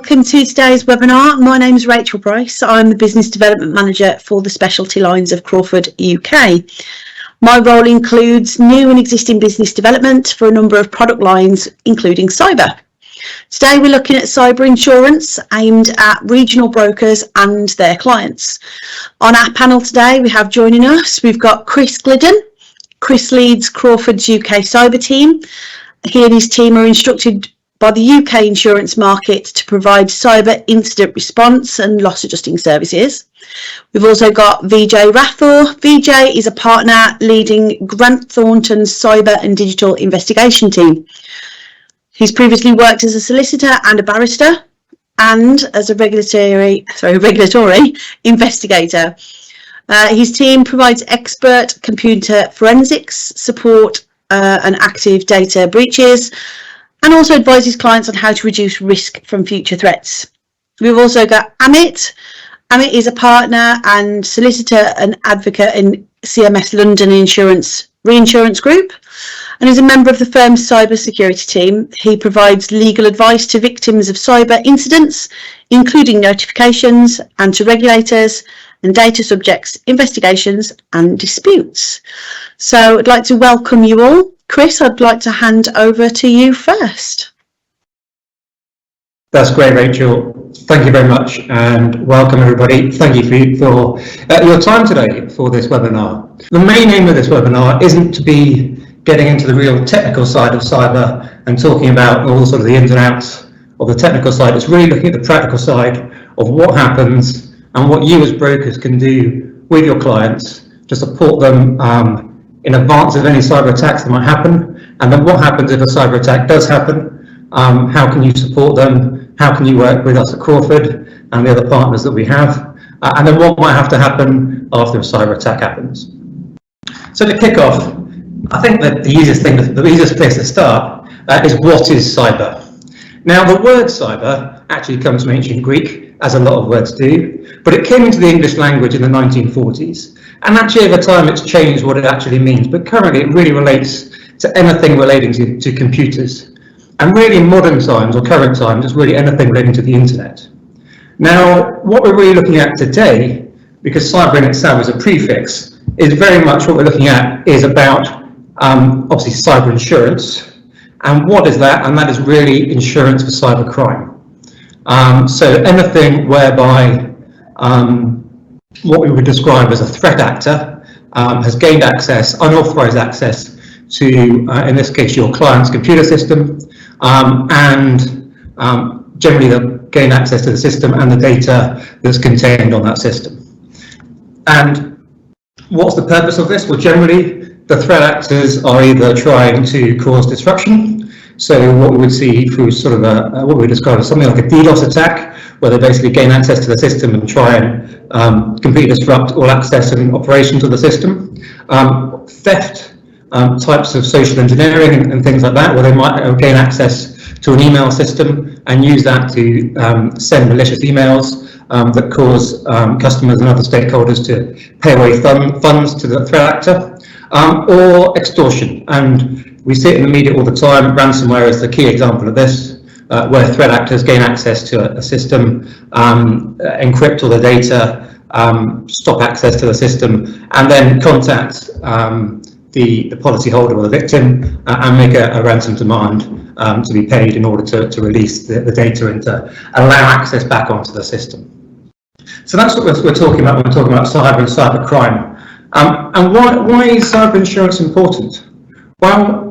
welcome to today's webinar. My name is Rachel Bryce. I'm the Business Development Manager for the Specialty Lines of Crawford, UK. My role includes new and existing business development for a number of product lines, including cyber. Today we're looking at cyber insurance aimed at regional brokers and their clients. On our panel today we have joining us, we've got Chris Gliddon. Chris leads Crawford's UK cyber team. He and his team are instructed by the UK insurance market to provide cyber incident response and loss adjusting services. We've also got Vijay Rathour. Vijay is a partner leading Grant Thornton's cyber and digital investigation team. He's previously worked as a solicitor and a barrister and as a regulatory investigator. His team provides expert computer forensics support and active data breaches, and also advises clients on how to reduce risk from future threats. We've also got Amit. Amit is a partner and solicitor and advocate in CMS London Reinsurance Group and is a member of the firm's cyber security team. He provides legal advice to victims of cyber incidents, including notifications, and to regulators and data subjects, investigations and disputes. So I'd like to welcome you all. Chris, I'd like to hand over to you first. That's great, Rachel. Thank you very much and welcome everybody. Thank you for your time today for this webinar. The main aim of this webinar isn't to be getting into the real technical side of cyber and talking about all sort of the ins and outs of the technical side. It's really looking at the practical side of what happens and what you as brokers can do with your clients to support them in advance of any cyber attacks that might happen, and then what happens if a cyber attack does happen. How can you support them? How can you work with us at Crawford and the other partners that we have? And then what might have to happen after a cyber attack happens? So to kick off, I think that the easiest place to start is what is cyber? Now the word cyber actually comes from ancient Greek, as a lot of words do, but it came into the English language in the 1940s. And actually over time it's changed what it actually means, but currently it really relates to anything relating to computers. And really in modern times or current times, it's really anything relating to the internet. Now, what we're really looking at today, because cyber in itself is a prefix, is very much what we're looking at is about obviously cyber insurance. And what is that? And that is really insurance for cyber crime. So anything whereby what we would describe as a threat actor has gained access, unauthorized access to, in this case, your client's computer system, and generally they'll gain access to the system and the data that's contained on that system. And what's the purpose of this? Well, generally, the threat actors are either trying to cause disruption. So what we would see through sort of what we describe as something like a DDoS attack, where they basically gain access to the system and try and completely disrupt all access and operations of the system. Theft, types of social engineering and things like that, where they might gain access to an email system and use that to send malicious emails that cause customers and other stakeholders to pay away funds to the threat actor, or extortion. And we see it in the media all the time. Ransomware is the key example of this, where threat actors gain access to a system, encrypt all the data, stop access to the system, and then contact the policyholder or the victim and make a ransom demand to be paid in order to release the data and to allow access back onto the system. So that's what we're talking about when we're talking about cyber and cyber crime. And why is cyber insurance important? Well,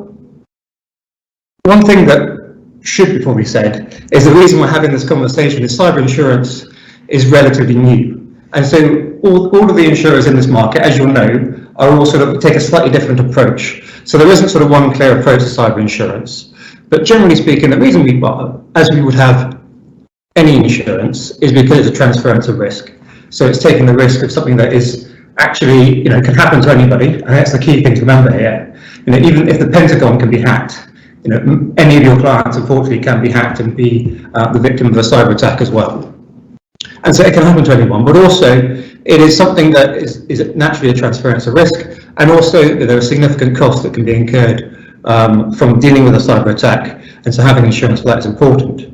one thing that should be probably said is the reason we're having this conversation is cyber insurance is relatively new. And so all of the insurers in this market, as you'll know, are all sort of take a slightly different approach. So there isn't sort of one clear approach to cyber insurance. But generally speaking, the reason we buy, as we would have any insurance, is because it's a transference of risk. So it's taking the risk of something that is actually, can happen to anybody, and that's the key thing to remember here. Even if the Pentagon can be hacked, any of your clients unfortunately can be hacked and be the victim of a cyber attack as well. And so it can happen to anyone, but also it is something that is naturally a transference of risk, and also there are significant costs that can be incurred from dealing with a cyber attack, and so having insurance for that is important.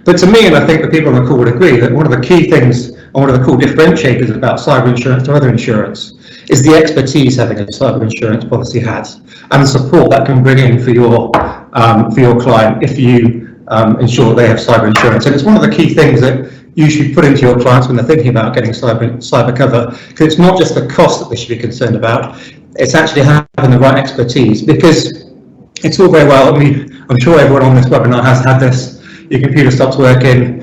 But to me, and I think the people on the call would agree, that one of the key things and one of the cool differentiators about cyber insurance to other insurance is the expertise having a cyber insurance policy has, and the support that can bring in for your client if you ensure they have cyber insurance. And it's one of the key things that you should put into your clients when they're thinking about getting cyber cover, because it's not just the cost that they should be concerned about, it's actually having the right expertise. Because it's all very well, I'm sure everyone on this webinar has had this, your computer stops working,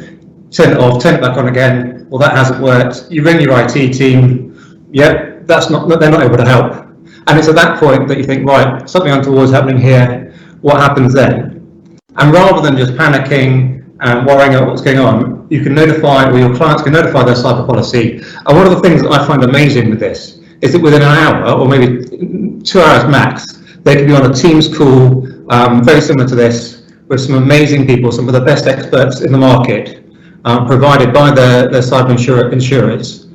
turn it off, turn it back on again, well that hasn't worked, you ring your IT team, yep, they're not able to help. And it's at that point that you think, right, something untoward is happening here, what happens then? And rather than just panicking and worrying about what's going on, you can notify, or your clients can notify their cyber policy. And one of the things that I find amazing with this is that within an hour, or maybe 2 hours max, they can be on a Teams call, very similar to this, with some amazing people, some of the best experts in the market, provided by their cyber insurers,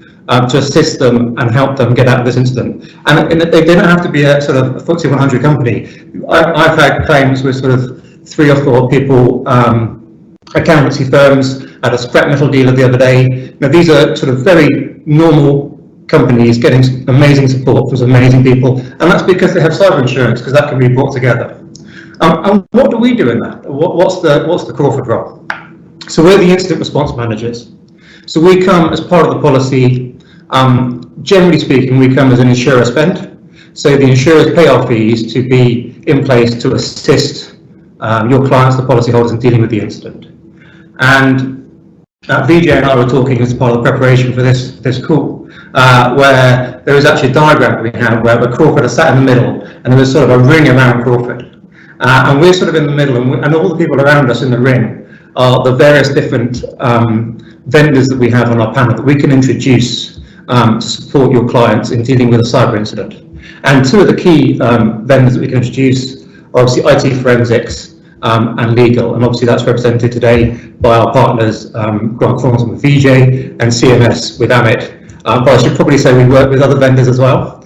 to assist them and help them get out of this incident. And they don't have to be a sort of FTSE 100 company. I've had claims with sort of 3 or 4 people, accountancy firms, at a scrap metal dealer the other day. Now, these are sort of very normal companies getting amazing support from some amazing people, and that's because they have cyber insurance, because that can be brought together. And what do we do in that? What's the Crawford role? So we're the incident response managers. So we come as part of the policy. Generally speaking, we come as an insurer spend. So the insurers pay our fees to be in place to assist your clients, the policyholders, in dealing with the incident. And Vijay and I were talking as part of the preparation for this call, where there was actually a diagram that we had where Crawford are sat in the middle, and there was sort of a ring around Crawford. And we're sort of in the middle, and all the people around us in the ring are the various different vendors that we have on our panel that we can introduce to support your clients in dealing with a cyber incident. And 2 of the key vendors that we can introduce are obviously IT forensics and legal, and obviously that's represented today by our partners Thornton with Vijay and CMS with Amit. But I should probably say we work with other vendors as well.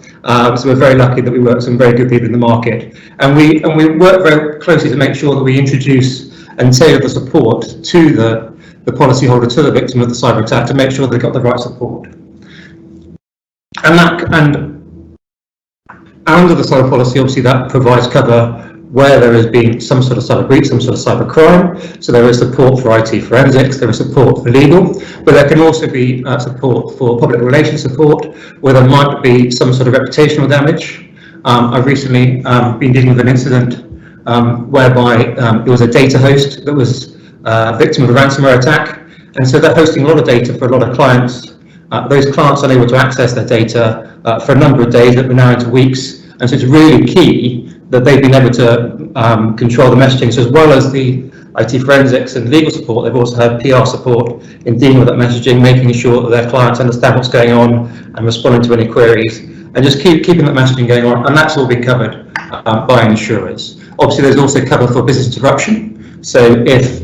So we're very lucky that we work with some very good people in the market, and we work very closely to make sure that we introduce and tailor the support to the policyholder, to the victim of the cyber attack, to make sure they've got the right support. And under the cyber policy, obviously that provides cover where there has been some sort of cyber breach, some sort of cyber crime. So there is support for IT forensics, there is support for legal, but there can also be support for public relations support, where there might be some sort of reputational damage. I've recently been dealing with an incident whereby there was a data host that was a victim of a ransomware attack, and so they're hosting a lot of data for a lot of clients. Those clients are unable to access their data for a number of days, that we're now into weeks, and so it's really key that they've been able to control the messaging. So as well as the IT forensics and legal support, they've also had PR support in dealing with that messaging, making sure that their clients understand what's going on and responding to any queries, and just keeping that messaging going on. And that's all been covered by insurers. Obviously, there's also cover for business interruption. So if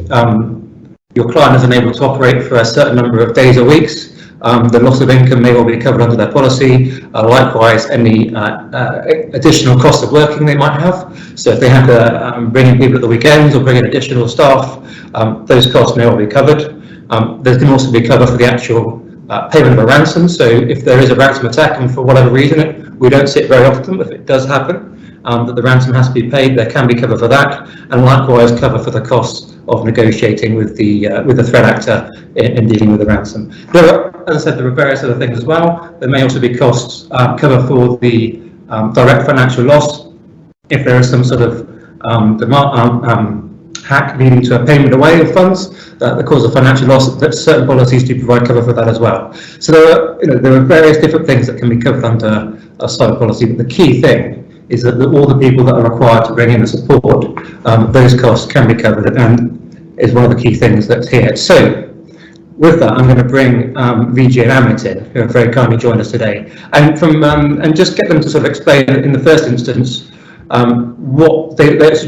your client is unable to operate for a certain number of days or weeks, the loss of income may well be covered under their policy. Likewise, any additional cost of working they might have. So if they have to bring in people at the weekends or bring in additional staff, those costs may well be covered. There can also be cover for the actual payment of a ransom. So if there is a ransom attack, and for whatever reason, we don't see it very often, but if it does happen, that the ransom has to be paid, there can be cover for that, and likewise cover for the costs of negotiating with the threat actor in dealing with the ransom. As I said, there are various other things as well. There may also be costs cover for the direct financial loss if there is some sort of hack leading to a payment away of funds that cause a financial loss. That certain policies do provide cover for that as well. So there are various different things that can be covered under a cyber policy, but the key thing is that all the people that are required to bring in the support, those costs can be covered, and is one of the key things that's here. So with that, I'm going to bring Vijay and Amit in, who have very kindly joined us today, and just get them to sort of explain in the first instance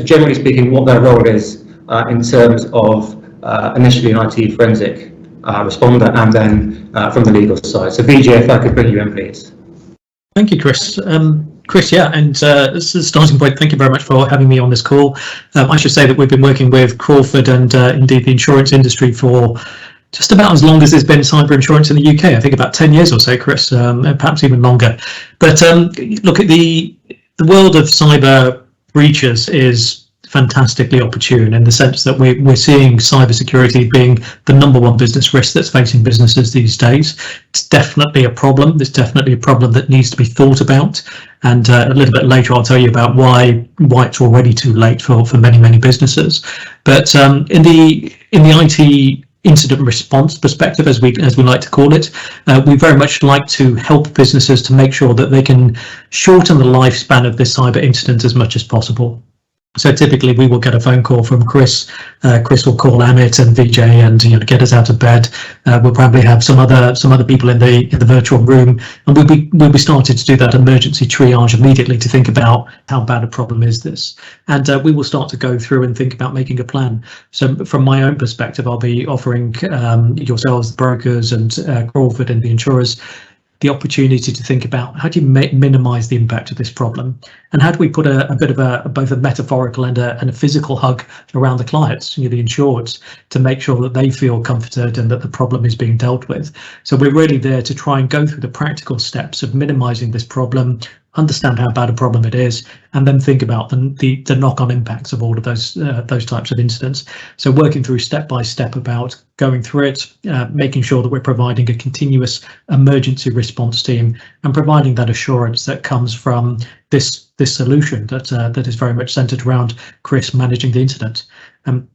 generally speaking, what their role is in terms of initially an IT forensic responder, and then from the legal side. So Vijay, if I could bring you in, please. Thank you, Chris. Chris, yeah, and as a starting point, thank you very much for having me on this call. I should say that we've been working with Crawford and indeed the insurance industry for just about as long as there's been cyber insurance in the UK. I think about 10 years or so, Chris, perhaps even longer. But look, at the world of cyber breaches is fantastically opportune in the sense that we're seeing cybersecurity being the #1 business risk that's facing businesses these days. It's definitely a problem. There's definitely a problem that needs to be thought about. And a little bit later, I'll tell you about why it's already too late for many businesses. But in the IT incident response perspective, as we like to call it, we very much like to help businesses to make sure that they can shorten the lifespan of this cyber incident as much as possible. So typically we will get a phone call from Chris. Chris will call Amit and Vijay and get us out of bed. We'll probably have some other people in the virtual room, and we'll be starting to do that emergency triage immediately to think about how bad a problem is this, and we will start to go through and think about making a plan. So from my own perspective, I'll be offering yourselves, the brokers, and Crawford and the insurers, the opportunity to think about how do you minimize the impact of this problem, and how do we put a bit of both a metaphorical and a physical hug around the clients, the insureds, to make sure that they feel comforted and that the problem is being dealt with. So we're really there to try and go through the practical steps of minimizing this problem, understand how bad a problem it is, and then think about the knock-on impacts of all of those types of incidents. So working through step by step about going through it, making sure that we're providing a continuous emergency response team and providing that assurance that comes from this solution that is very much centered around Chris managing the incident.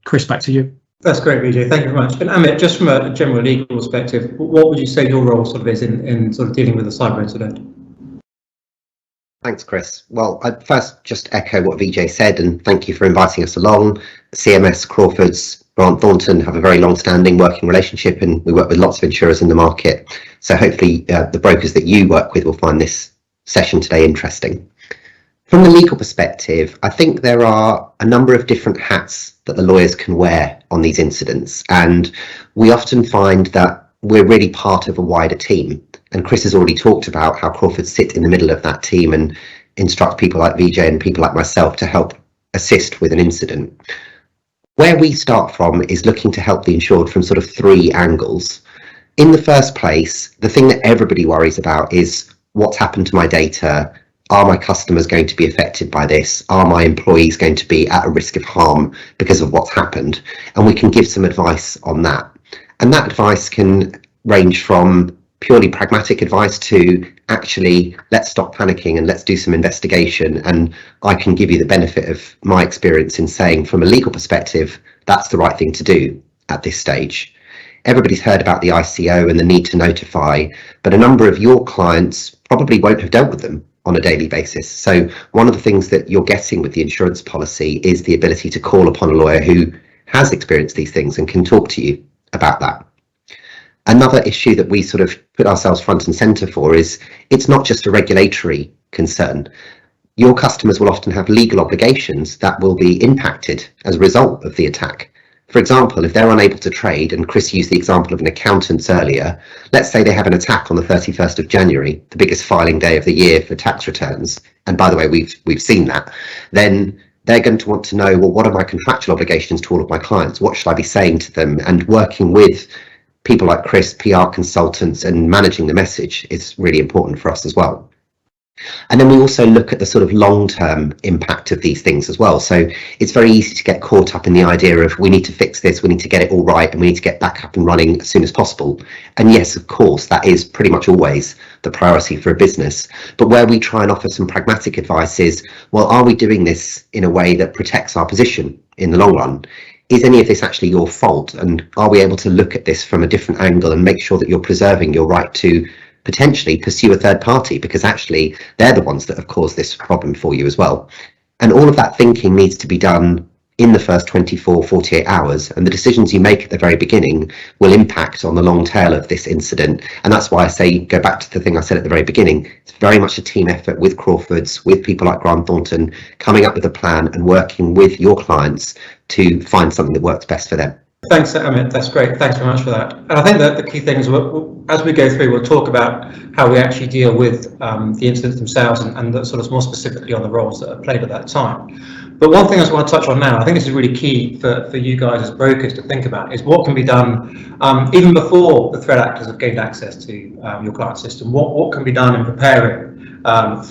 Chris, back to you. That's great, Vijay. Thank you very much. And Amit, just from a general legal perspective, what would you say your role sort of is in sort of dealing with a cyber incident? Thanks, Chris. Well, I'd first just echo what Vijay said, and thank you for inviting us along. CMS, Crawford's, Grant Thornton have a very long-standing working relationship, and we work with lots of insurers in the market. So hopefully the brokers that you work with will find this session today interesting. From the legal perspective, I think there are a number of different hats that the lawyers can wear on these incidents, and we often find that we're really part of a wider team. And Chris has already talked about how Crawford sit in the middle of that team and instruct people like Vijay and people like myself to help assist with an incident. Where we start from is looking to help the insured from sort of 3 angles. In the first place, the thing that everybody worries about is what's happened to my data. Are my customers going to be affected by this? Are my employees going to be at a risk of harm because of what's happened? And we can give some advice on that. And that advice can range from purely pragmatic advice to actually, let's stop panicking and let's do some investigation. And I can give you the benefit of my experience in saying, from a legal perspective, that's the right thing to do at this stage. Everybody's heard about the ICO and the need to notify, but a number of your clients probably won't have dealt with them on a daily basis. So one of the things that you're getting with the insurance policy is the ability to call upon a lawyer who has experienced these things and can talk to you about that. Another issue that we sort of put ourselves front and centre for is it's not just a regulatory concern. Your customers will often have legal obligations that will be impacted as a result of the attack. For example, if they're unable to trade, and Chris used the example of an accountant earlier, let's say they have an attack on the 31st of January, the biggest filing day of the year for tax returns, and by the way, we've seen that, then they're going to want to know, well, what are my contractual obligations to all of my clients? What should I be saying to them? And working with people like Chris, PR consultants, and managing the message is really important for us as well. And then we also look at the sort of long-term impact of these things as well. So it's very easy to get caught up in the idea of we need to fix this, we need to get it all right, and we need to get back up and running as soon as possible. And yes, of course, that is pretty much always the priority for a business. But where we try and offer some pragmatic advice is, well, are we doing this in a way that protects our position in the long run? Is any of this actually your fault? And are we able to look at this from a different angle and make sure that you're preserving your right to potentially pursue a third party, because actually they're the ones that have caused this problem for you as well. And all of that thinking needs to be done in the first 24, 48 hours, and the decisions you make at the very beginning will impact on the long tail of this incident. And that's why I say, go back to the thing I said at the very beginning, it's very much a team effort with Crawford's, with people like Grant Thornton, coming up with a plan and working with your clients to find something that works best for them. Thanks, Amit. That's great. Thanks very much for that. And I think that the key thing is, as we go through, we'll talk about how we actually deal with the incidents themselves and sort of more specifically on the roles that are played at that time. But one thing I just want to touch on now, I think this is really key for you guys as brokers to think about, is what can be done even before the threat actors have gained access to your client system. What can be done in preparing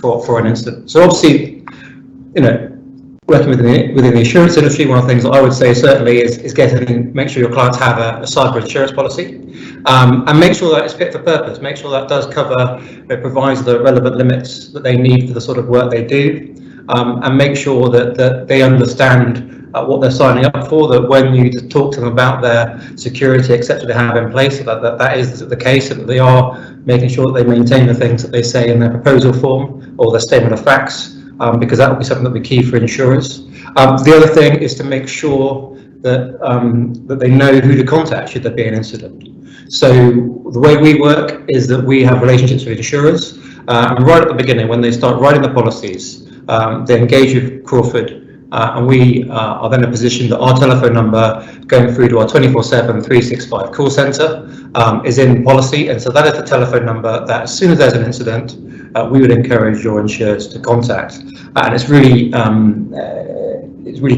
for an incident? So obviously, working within the insurance industry, one of the things that I would say certainly is make sure your clients have a cyber insurance policy, and make sure that it's fit for purpose. Make sure that does cover, it provides the relevant limits that they need for the sort of work they do, and make sure that they understand what they're signing up for. That when you talk to them about their security, etc., they have in place, that is the case, and that they are making sure that they maintain the things that they say in their proposal form or their statement of facts. Because that will be something that will be key for insurers. The other thing is to make sure that that they know who to contact should there be an incident. So the way we work is that we have relationships with insurers, and right at the beginning, when they start writing the policies, they engage with Crawford, and we are then in a position that our telephone number going through to our 24/7 365 call centre is in policy, and so that is the telephone number that, as soon as there's an incident, we would encourage your insurers to contact. And it's really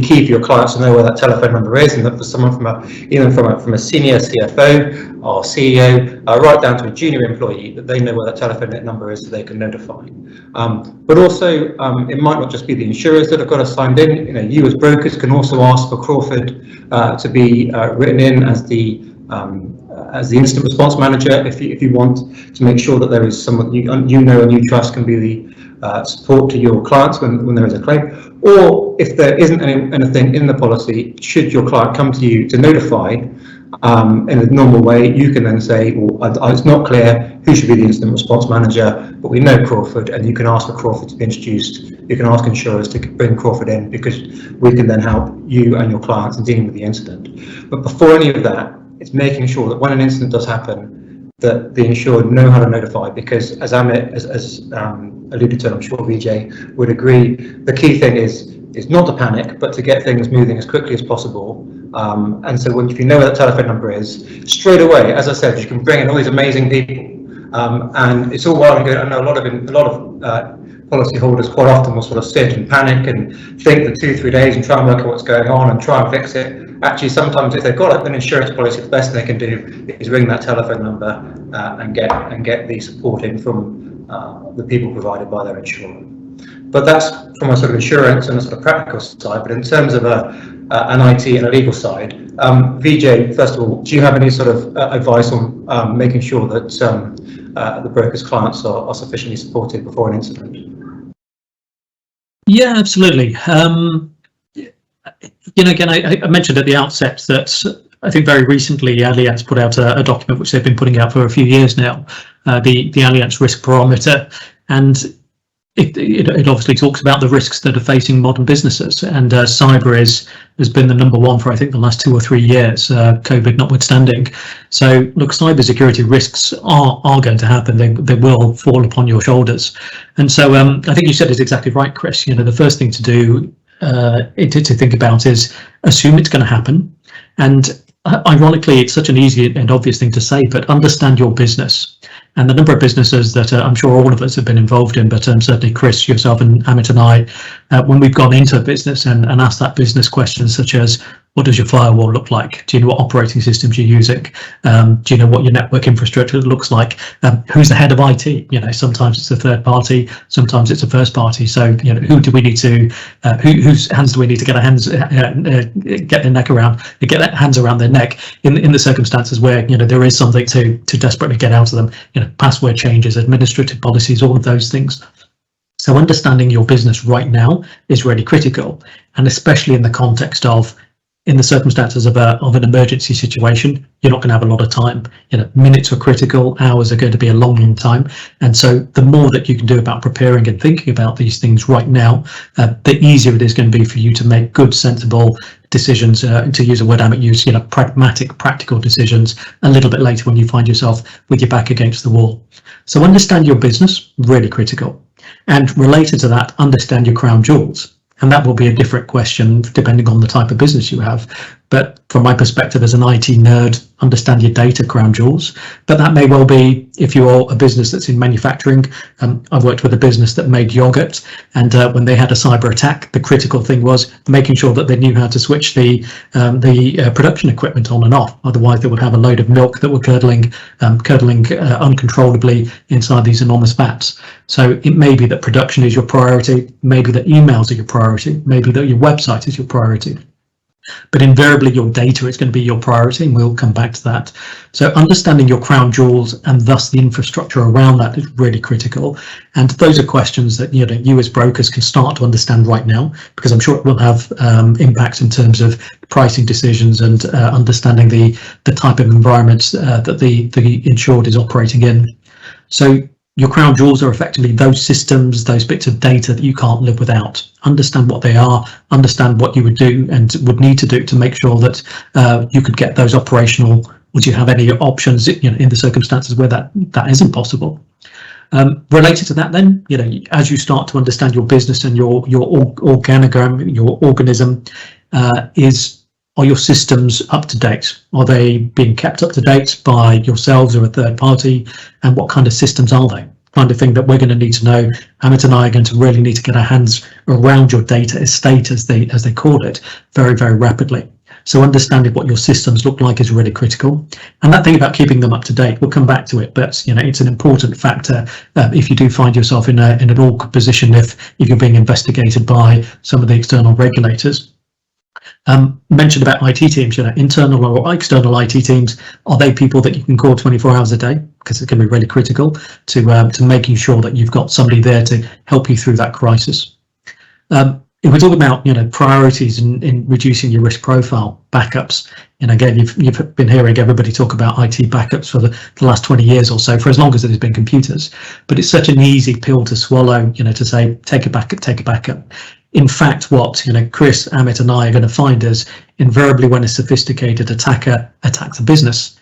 key for your clients to know where that telephone number is, and that for someone from a senior CFO or CEO right down to a junior employee, that they know where that telephone number is so they can notify. But also, it might not just be the insurers that have got us signed in. You as brokers can also ask for Crawford to be written in as the incident response manager, if you want to make sure that there is someone and you trust can be the support to your clients when there is a claim. Or if there isn't anything in the policy, should your client come to you to notify in a normal way, you can then say, well, it's not clear who should be the incident response manager, but we know Crawford, and you can ask for Crawford to be introduced. You can ask insurers to bring Crawford in, because we can then help you and your clients in dealing with the incident. But before any of that, it's making sure that when an incident does happen, that the insured know how to notify, because as Amit as alluded to, and I'm sure Vijay would agree, the key thing is not to panic, but to get things moving as quickly as possible. And so if you know where that telephone number is, straight away, as I said, you can bring in all these amazing people, and it's all well and good. I know a lot of policyholders quite often will sort of sit and panic and think for 2-3 days and try and work out what's going on and try and fix it. Actually, sometimes if they've got an insurance policy, the best thing they can do is ring that telephone number and get the support in from the people provided by their insurer. But that's from a sort of insurance and a sort of practical side. But in terms of an IT and a legal side, Vijay, first of all, do you have any sort of advice on making sure that the broker's clients are sufficiently supported before an incident? Yeah, absolutely. Again, I mentioned at the outset that I think very recently Allianz put out a document which they've been putting out for a few years now, the Allianz Risk Barometer, and it obviously talks about the risks that are facing modern businesses, and cyber has been the number one for I think the last 2 or 3 years, COVID notwithstanding. So look, cybersecurity risks are going to happen. They will fall upon your shoulders, and so I think you said it exactly right, Chris. The first thing to do to think about is assume it's going to happen, and ironically, it's such an easy and obvious thing to say, but understand your business. And the number of businesses that I'm sure all of us have been involved in, but certainly Chris, yourself and Amit and I, when we've gone into a business and asked that business questions such as, what does your firewall look like? Do you know what operating systems you're using? Do you know what your network infrastructure looks like? Who's the head of IT? Sometimes it's a third party, sometimes it's a first party. So, who do we need to, whose hands do we need to get their neck around, get their hands around their neck in the circumstances where, there is something to desperately get out of them, password changes, administrative policies, all of those things. So understanding your business right now is really critical, and especially in the context of, in the circumstances of an emergency situation, you're not going to have a lot of time. Minutes are critical, hours are going to be a long time. And so the more that you can do about preparing and thinking about these things right now, the easier it is going to be for you to make good, sensible decisions, to use a word Amit used, pragmatic, practical decisions a little bit later when you find yourself with your back against the wall. So understand your business, really critical. And related to that, understand your crown jewels. And that will be a different question depending on the type of business you have. But from my perspective as an IT nerd, understand your data crown jewels. But that may well be if you're a business that's in manufacturing. I've worked with a business that made yogurt, and when they had a cyber attack, the critical thing was making sure that they knew how to switch the production equipment on and off. Otherwise, they would have a load of milk that were curdling uncontrollably inside these enormous vats. So it may be that production is your priority, maybe that emails are your priority, maybe that your website is your priority. But invariably your data is going to be your priority, and we'll come back to that. So understanding your crown jewels and thus the infrastructure around that is really critical. And those are questions that you as brokers can start to understand right now, because I'm sure it will have impacts in terms of pricing decisions and understanding the type of environments that the insured is operating in. So your crown jewels are effectively those systems, those bits of data that you can't live without. Understand what they are, understand what you would do and would need to do to make sure that you could get those operational. Would you have any options in the circumstances where that isn't possible? Related to that then, as you start to understand your business and your organogram, your organism, are your systems up to date? Are they being kept up to date by yourselves or a third party? And what kind of systems are they? Kind of thing that we're going to need to know. Amit and I are going to really need to get our hands around your data estate, as they call it, very, very rapidly. So understanding what your systems look like is really critical. And that thing about keeping them up to date, we'll come back to it, but it's an important factor if you do find yourself in an awkward position if you're being investigated by some of the external regulators. Mentioned about IT teams, internal or external IT teams, are they people that you can call 24 hours a day? Because it can be really critical to making sure that you've got somebody there to help you through that crisis. If we talk about priorities in reducing your risk profile, backups, and again you've been hearing everybody talk about IT backups for the last 20 years or so, for as long as it has been computers. But it's such an easy pill to swallow, to say take a backup. In fact, what Chris, Amit, and I are going to find is invariably when a sophisticated attacker attacks a business,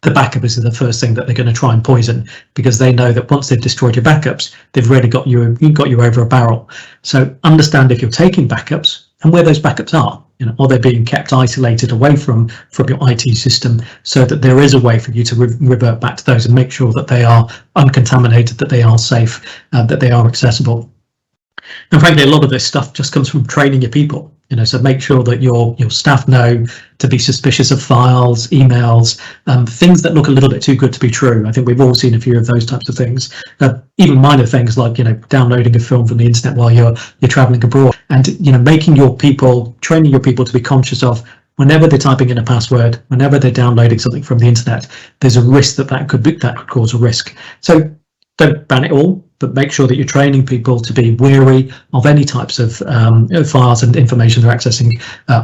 the backup is the first thing that they're going to try and poison, because they know that once they've destroyed your backups, they've really got you over a barrel. So understand if you're taking backups and where those backups are. Are they being kept isolated away from your IT system, so that there is a way for you to revert back to those and make sure that they are uncontaminated, that they are safe, that they are accessible. And frankly, a lot of this stuff just comes from training your people. So make sure that your staff know to be suspicious of files, emails, things that look a little bit too good to be true. I think we've all seen a few of those types of things. Even minor things like downloading a film from the internet while you're traveling abroad, and making your people, training your people to be conscious of whenever they're typing in a password, whenever they're downloading something from the internet, there's a risk that could cause a risk. So don't ban it all, but make sure that you're training people to be wary of any types of files and information they're accessing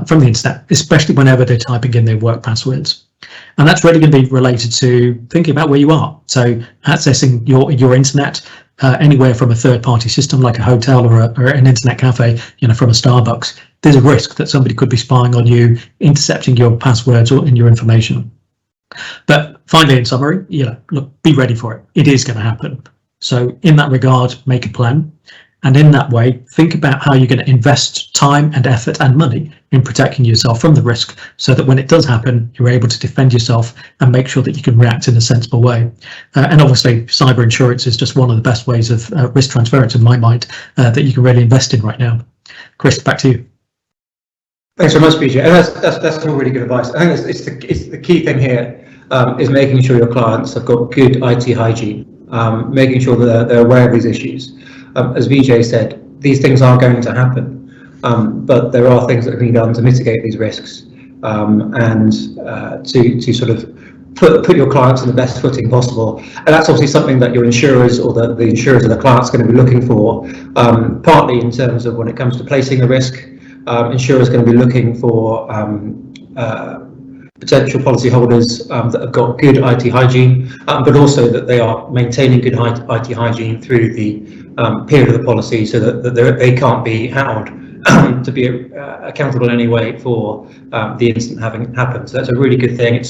from the internet, especially whenever they're typing in their work passwords. And that's really going to be related to thinking about where you are. So accessing your internet anywhere from a third-party system like a hotel or an internet cafe, from a Starbucks, there's a risk that somebody could be spying on you, intercepting your passwords or in your information. But finally, in summary, look, be ready for it. It is going to happen. So in that regard, make a plan. And in that way, think about how you're going to invest time and effort and money in protecting yourself from the risk, so that when it does happen, you're able to defend yourself and make sure that you can react in a sensible way. And obviously, cyber insurance is just one of the best ways of risk transference, in my mind, that you can really invest in right now. Chris, back to you. Thanks very much, Vijay. And that's all really good advice. I think it's the key thing here is making sure your clients have got good IT hygiene, making sure that they're aware of these issues. As Vijay said, these things are going to happen, but there are things that can be done to mitigate these risks and to sort of put your clients in the best footing possible. And that's obviously something that your insurers or the insurers of the clients are going to be looking for, partly in terms of when it comes to placing the risk. Insurers are going to be looking for potential policyholders that have got good IT hygiene, but also that they are maintaining good IT hygiene through the period of the policy, so that they can't be held to be accountable in any way for the incident having happened. So that's a really good thing.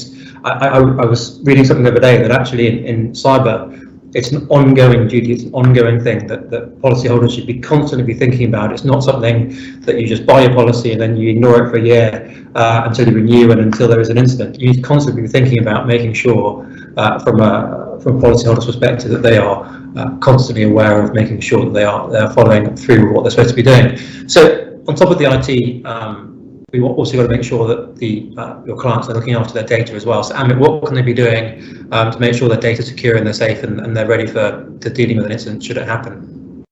I was reading something the other day that actually in cyber, it's an ongoing duty, it's an ongoing thing that policyholders should be constantly thinking about. It's not something that you just buy a policy and then you ignore it for a year until you renew and until there is an incident. You need to constantly be thinking about making sure from a policyholder's perspective that they are constantly aware of making sure that they are following through with what they're supposed to be doing. So on top of the IT, we also got to make sure that your clients are looking after their data as well. So Amit, what can they be doing to make sure their data is secure and they're safe and they're ready to dealing with an incident should it happen?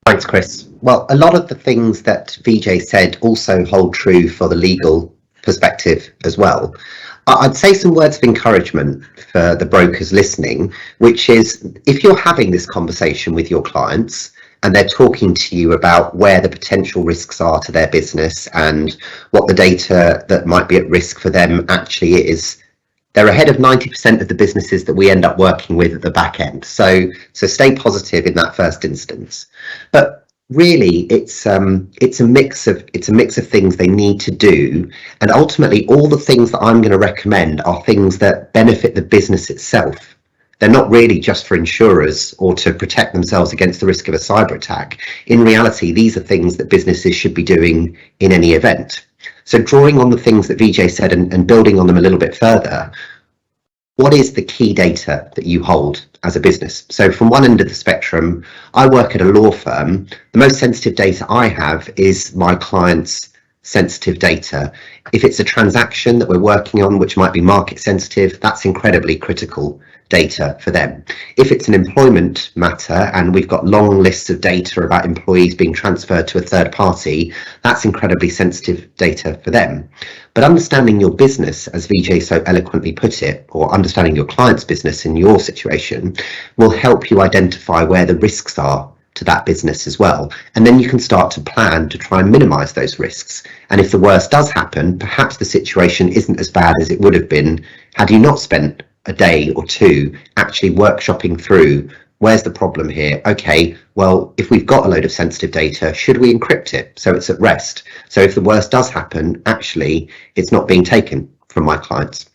Thanks, Chris. Well, a lot of the things that Vijay said also hold true for the legal perspective as well. I'd say some words of encouragement for the brokers listening, which is if you're having this conversation with your clients and they're talking to you about where the potential risks are to their business and what the data that might be at risk for them actually is, they're ahead of 90% of the businesses that we end up working with at the back end. So stay positive in that first instance. But really, it's a mix of things they need to do, and ultimately, all the things that I'm going to recommend are things that benefit the business itself. They're not really just for insurers or to protect themselves against the risk of a cyber attack. In reality, these are things that businesses should be doing in any event. So drawing on the things that Vijay said and building on them a little bit further, what is the key data that you hold as a business? So from one end of the spectrum, I work at a law firm. The most sensitive data I have is my clients' sensitive data. If it's a transaction that we're working on, which might be market sensitive, that's incredibly critical data for them. If it's an employment matter and we've got long lists of data about employees being transferred to a third party, that's incredibly sensitive data for them. But understanding your business, as Vijay so eloquently put it, or understanding your client's business in your situation, will help you identify where the risks are to that business as well. And then you can start to plan to try and minimize those risks. And if the worst does happen, perhaps the situation isn't as bad as it would have been had you not spent a day or two actually workshopping through, where's the problem here? Okay, well, if we've got a load of sensitive data, should we encrypt it so it's at rest? So if the worst does happen, actually, it's not being taken from my clients.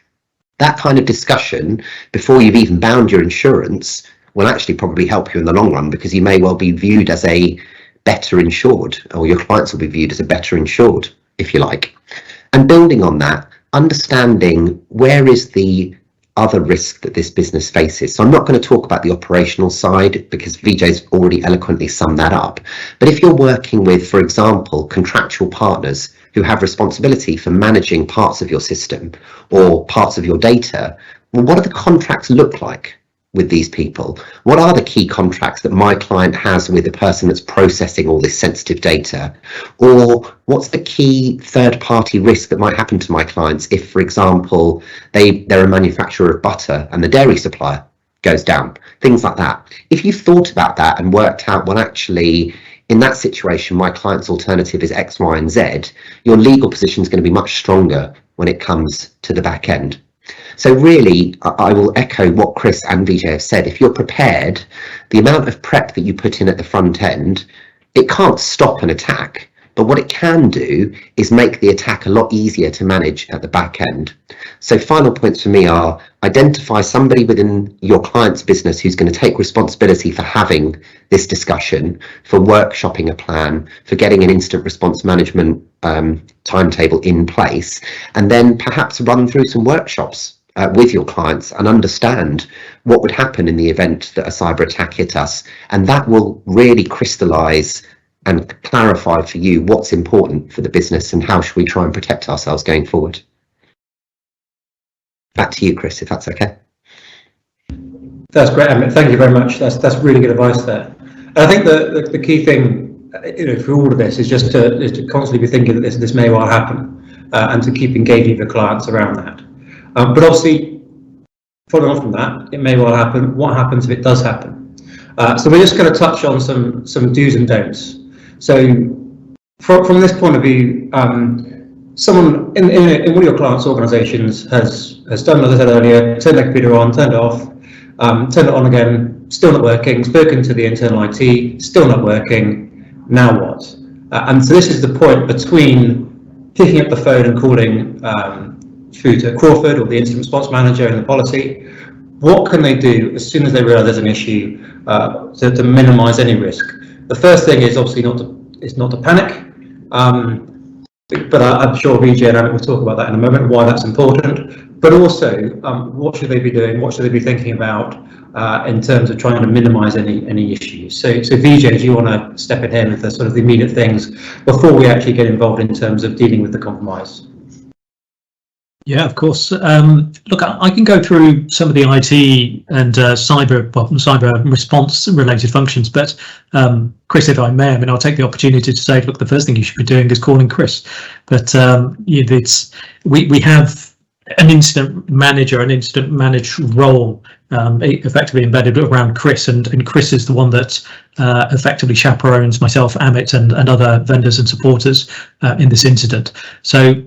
That kind of discussion before you've even bound your insurance will actually probably help you in the long run, because you may well be viewed as a better insured, or your clients will be viewed as a better insured, if you like. And building on that, understanding where is the other risk that this business faces. So I'm not going to talk about the operational side because Vijay's already eloquently summed that up. But if you're working with, for example, contractual partners who have responsibility for managing parts of your system or parts of your data, well, what do the contracts look like with these people? What are the key contracts that my client has with the person that's processing all this sensitive data? Or what's the key third-party risk that might happen to my clients if, for example, they're a manufacturer of butter and the dairy supplier goes down? Things like that. If you've thought about that and worked out, well, actually, in that situation, my client's alternative is X, Y, and Z, your legal position is going to be much stronger when it comes to the back end. So really, I will echo what Chris and Vijay have said. If you're prepared, the amount of prep that you put in at the front end, it can't stop an attack, but what it can do is make the attack a lot easier to manage at the back end. So final points for me are identify somebody within your client's business who's going to take responsibility for having this discussion, for workshopping a plan, for getting an instant response management timetable in place, and then perhaps run through some workshops with your clients and understand what would happen in the event that a cyber attack hit us. And that will really crystallize and clarify for you what's important for the business and how should we try and protect ourselves going forward. Back to you, Chris, if that's okay. That's great, Amit. Thank you very much. That's really good advice there. And I think the key thing, for all of this is just to constantly be thinking that this may well happen, and to keep engaging with the clients around that. But obviously, following on from that, it may well happen. What happens if it does happen? So we're just going to touch on some do's and don'ts. So from this point of view, someone in one of your clients' organisations has done, as I said earlier, turned their computer on, turned it off, turned it on again, still not working, spoken to the internal IT, still not working, now what? And so this is the point between picking up the phone and calling through to Crawford or the incident response manager in the policy, what can they do as soon as they realise there's an issue to minimise any risk? The first thing is obviously not to panic, but I'm sure Vijay and Amit will talk about that in a moment, why that's important. But also, what should they be doing? What should they be thinking about in terms of trying to minimise any issues? So Vijay, do you want to step in here with the sort of the immediate things before we actually get involved in terms of dealing with the compromise? Yeah, of course. Look, I can go through some of the IT and cyber response related functions, but Chris, if I may, I'll take the opportunity to say, look, the first thing you should be doing is calling Chris. But we have an incident manager, an incident managed role effectively embedded around Chris, and Chris is the one that effectively chaperones myself, Amit, and other vendors and supporters in this incident. So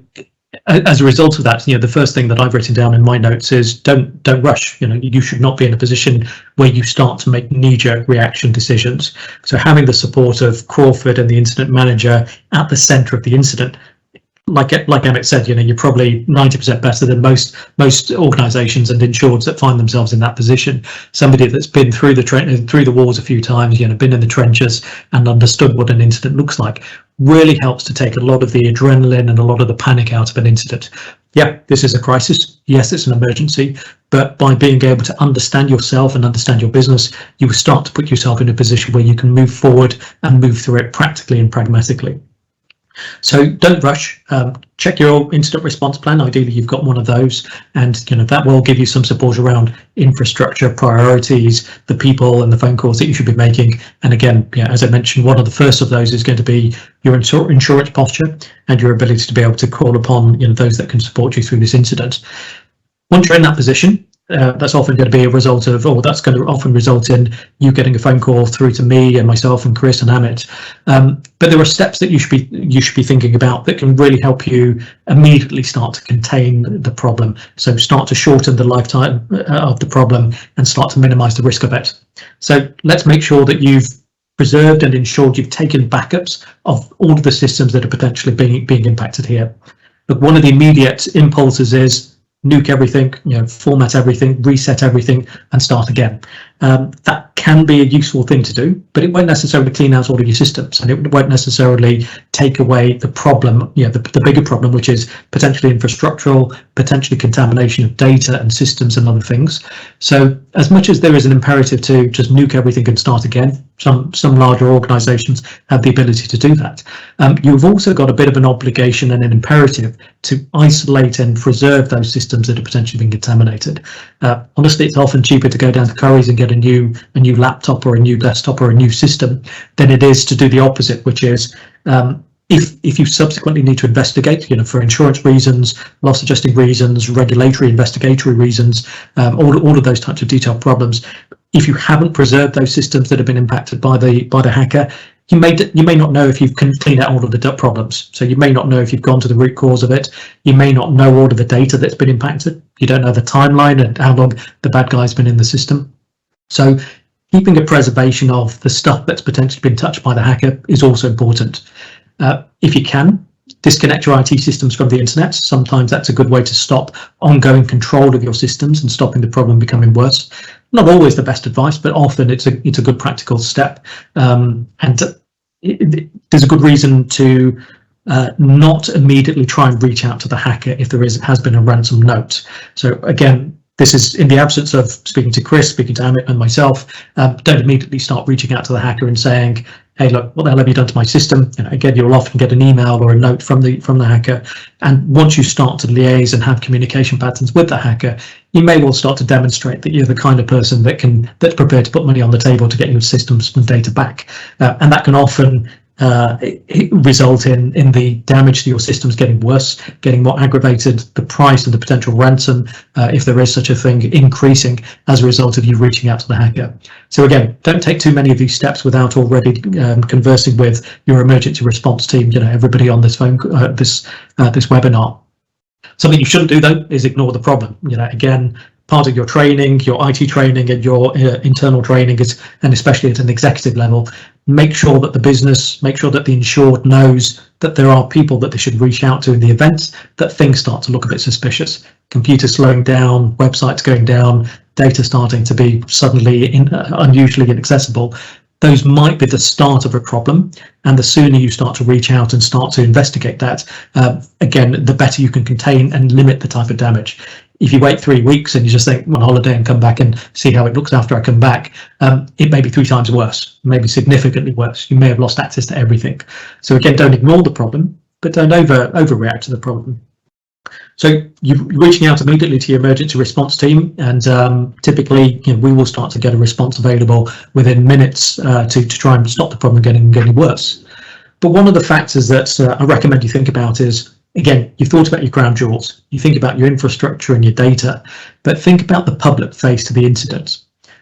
as a result of that, the first thing that I've written down in my notes is don't rush. You should not be in a position where you start to make knee-jerk reaction decisions. So having the support of Crawford and the incident manager at the centre of the incident, like Amit said, you're probably 90% better than most organisations and insureds that find themselves in that position. Somebody that's been through the wars a few times, been in the trenches and understood what an incident looks like, really helps to take a lot of the adrenaline and a lot of the panic out of an incident. Yeah, this is a crisis. Yes, it's an emergency, but by being able to understand yourself and understand your business, you will start to put yourself in a position where you can move forward and move through it practically and pragmatically. So don't rush. Check your incident response plan. Ideally, you've got one of those, and that will give you some support around infrastructure, priorities, the people, and the phone calls that you should be making. And again, as I mentioned, one of the first of those is going to be your insurance posture and your ability to be able to call upon those that can support you through this incident. Once you're in that position, that's often going to be a result of, or that's going to often result in you getting a phone call through to me and myself and Chris and Amit. But there are steps that you should be thinking about that can really help you immediately start to contain the problem. So start to shorten the lifetime of the problem and start to minimise the risk of it. So let's make sure that you've preserved and ensured you've taken backups of all of the systems that are potentially being impacted here. But one of the immediate impulses is nuke everything, format everything, reset everything, and start again. That can be a useful thing to do, but it won't necessarily clean out all of your systems, and it won't necessarily take away the problem, the bigger problem, which is potentially infrastructural, potentially contamination of data and systems and other things. So as much as there is an imperative to just nuke everything and start again, some larger organizations have the ability to do that. You've also got a bit of an obligation and an imperative to isolate and preserve those systems that are potentially being contaminated. Honestly, it's often cheaper to go down to Curry's and get a new laptop or a new desktop or a new system than it is to do the opposite, which is if you subsequently need to investigate, for insurance reasons, loss adjusting reasons, regulatory investigatory reasons, all of those types of detailed problems, if you haven't preserved those systems that have been impacted by the hacker, you may not know if you've cleaned out all of the problems. So you may not know if you've gone to the root cause of it. You may not know all of the data that's been impacted. You don't know the timeline and how long the bad guy's been in the system. So keeping a preservation of the stuff that's potentially been touched by the hacker is also important. If you can, disconnect your IT systems from the internet. Sometimes that's a good way to stop ongoing control of your systems and stopping the problem becoming worse. Not always the best advice, but often it's a good practical step. And there's a good reason to not immediately try and reach out to the hacker if there has been a ransom note. So again, this is in the absence of speaking to Chris, speaking to Amit and myself. Don't immediately start reaching out to the hacker and saying, hey, look, what the hell have you done to my system? Again, you'll often get an email or a note from the hacker. And once you start to liaise and have communication patterns with the hacker, you may well start to demonstrate that you're the kind of person that's prepared to put money on the table to get your systems and data back. And that can often result in the damage to your systems getting worse, getting more aggravated, the price of the potential ransom, if there is such a thing, increasing as a result of you reaching out to the hacker. So again, don't take too many of these steps without already conversing with your emergency response team, everybody on this this webinar. Something you shouldn't do, though, is ignore the problem. Again, part of your training, your IT training and your internal training is, and especially at an executive level, make sure that the business, make sure that the insured knows that there are people that they should reach out to in the event that things start to look a bit suspicious. Computers slowing down, websites going down, data starting to be suddenly unusually inaccessible. Those might be the start of a problem, and the sooner you start to reach out and start to investigate that, again, the better you can contain and limit the type of damage. If you wait 3 weeks and you just think, I'm on holiday and come back and see how it looks after I come back, it may be 3 times worse, maybe significantly worse. You may have lost access to everything. So again, don't ignore the problem, but don't overreact to the problem. So you're reaching out immediately to your emergency response team, and typically, we will start to get a response available within minutes to try and stop the problem getting worse. But one of the factors that I recommend you think about is, again, you've thought about your crown jewels, you think about your infrastructure and your data, but think about the public face to the incident.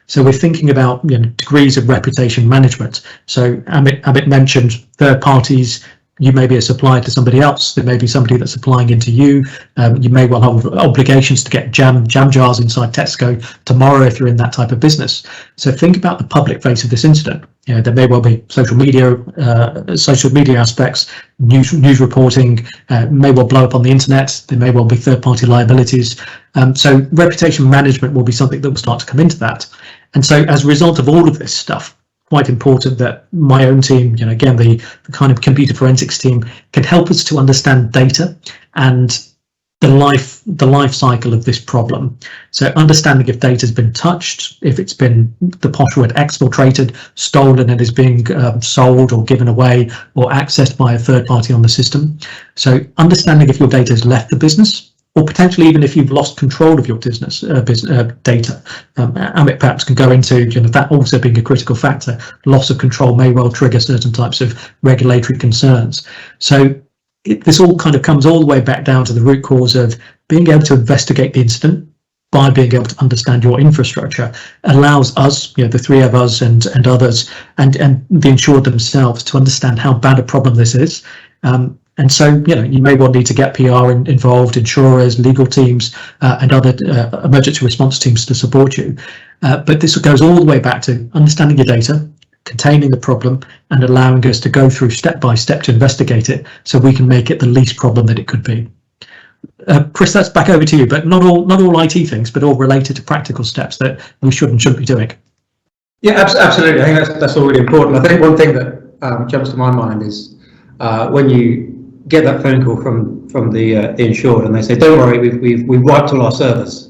So we're thinking about degrees of reputation management. So Amit mentioned third parties. You may be a supplier to somebody else. There may be somebody that's supplying into you. You may well have obligations to get jam jars inside Tesco tomorrow if you're in that type of business. So think about the public face of this incident. There may well be social media aspects, news reporting, may well blow up on the internet. There may well be third-party liabilities. So reputation management will be something that will start to come into that. And so as a result of all of this stuff, quite important that my own team, again, the kind of computer forensics team, can help us to understand data and the life cycle of this problem. So understanding if data has been touched, if it's been, the posh word, exfiltrated, stolen and is being sold or given away or accessed by a third party on the system. So understanding if your data has left the business, or potentially even if you've lost control of your business data. Amit perhaps can go into that also being a critical factor. Loss of control may well trigger certain types of regulatory concerns. So this all kind of comes all the way back down to the root cause of being able to investigate the incident by being able to understand your infrastructure allows us, the three of us and others and the insured themselves to understand how bad a problem this is. And so, you may well need to get PR involved, insurers, legal teams, and other emergency response teams to support you. But this goes all the way back to understanding your data, containing the problem, and allowing us to go through step by step to investigate it so we can make it the least problem that it could be. Chris, that's back over to you, but not all IT things, but all related to practical steps that we should and shouldn't be doing. Yeah, absolutely. I think that's all really important. I think one thing that jumps to my mind is when you get that phone call from the insured and they say, don't worry, we've wiped all our servers.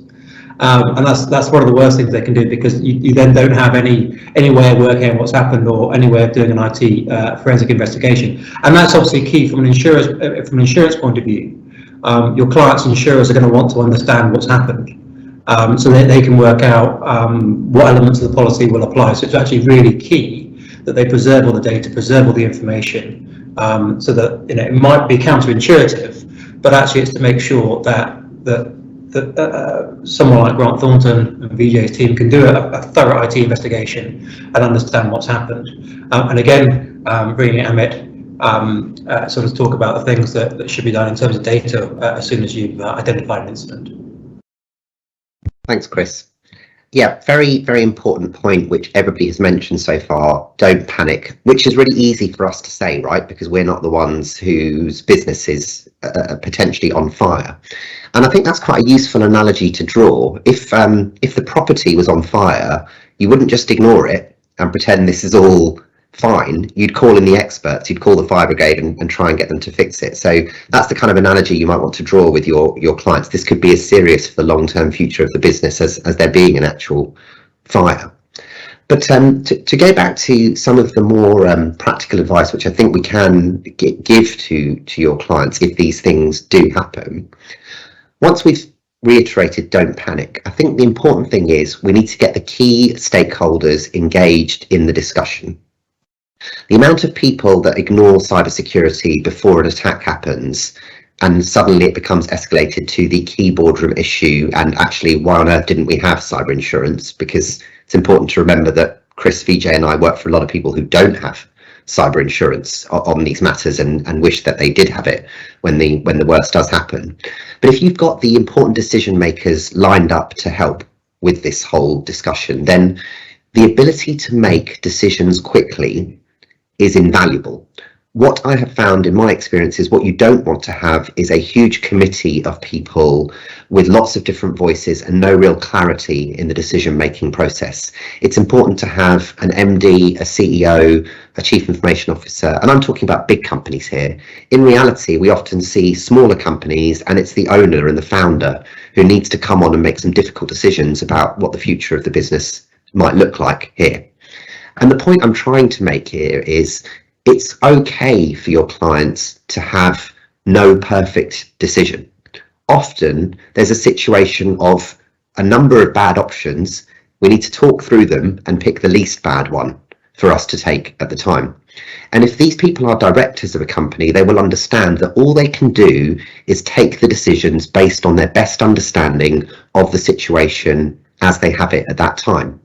And that's one of the worst things they can do, because you then don't have any way of working out what's happened or any way of doing an IT forensic investigation. And that's obviously key from an insurance point of view. Your clients' insurers are going to want to understand what's happened, so that they can work out what elements of the policy will apply. So it's actually really key that they preserve all the data, preserve all the information, so that it might be counterintuitive, but actually it's to make sure that someone like Grant Thornton and Vijay's team can do a thorough IT investigation and understand what's happened. And again, bringing Amit sort of talk about the things that should be done in terms of data as soon as you've identified an incident. Thanks, Chris. Yeah, very, very important point, which everybody has mentioned so far. Don't panic, which is really easy for us to say, right? Because we're not the ones whose business is potentially on fire. And I think that's quite a useful analogy to draw. If the property was on fire, you wouldn't just ignore it and pretend this is all fine. You'd call in the experts, you'd call the fire brigade and try and get them to fix it. So that's the kind of analogy you might want to draw with your clients. This could be as serious for the long-term future of the business as there being an actual fire. But to go back to some of the more practical advice, which I think we can give to your clients if these things do happen. Once we've reiterated don't panic, I think the important thing is we need to get the key stakeholders engaged in the discussion. The amount of people that ignore cybersecurity before an attack happens and suddenly it becomes escalated to the key boardroom issue, and actually why on earth didn't we have cyber insurance? Because it's important to remember that Chris, Vijay and I work for a lot of people who don't have cyber insurance on these matters and wish that they did have it when the worst does happen. But if you've got the important decision makers lined up to help with this whole discussion, then the ability to make decisions quickly is invaluable. What I have found in my experience is what you don't want to have is a huge committee of people with lots of different voices and no real clarity in the decision-making process. It's important to have an MD, a CEO, a Chief Information Officer, and I'm talking about big companies here. In reality, we often see smaller companies and it's the owner and the founder who needs to come on and make some difficult decisions about what the future of the business might look like here. And the point I'm trying to make here is it's okay for your clients to have no perfect decision. Often there's a situation of a number of bad options. We need to talk through them and pick the least bad one for us to take at the time. And if these people are directors of a company, they will understand that all they can do is take the decisions based on their best understanding of the situation as they have it at that time.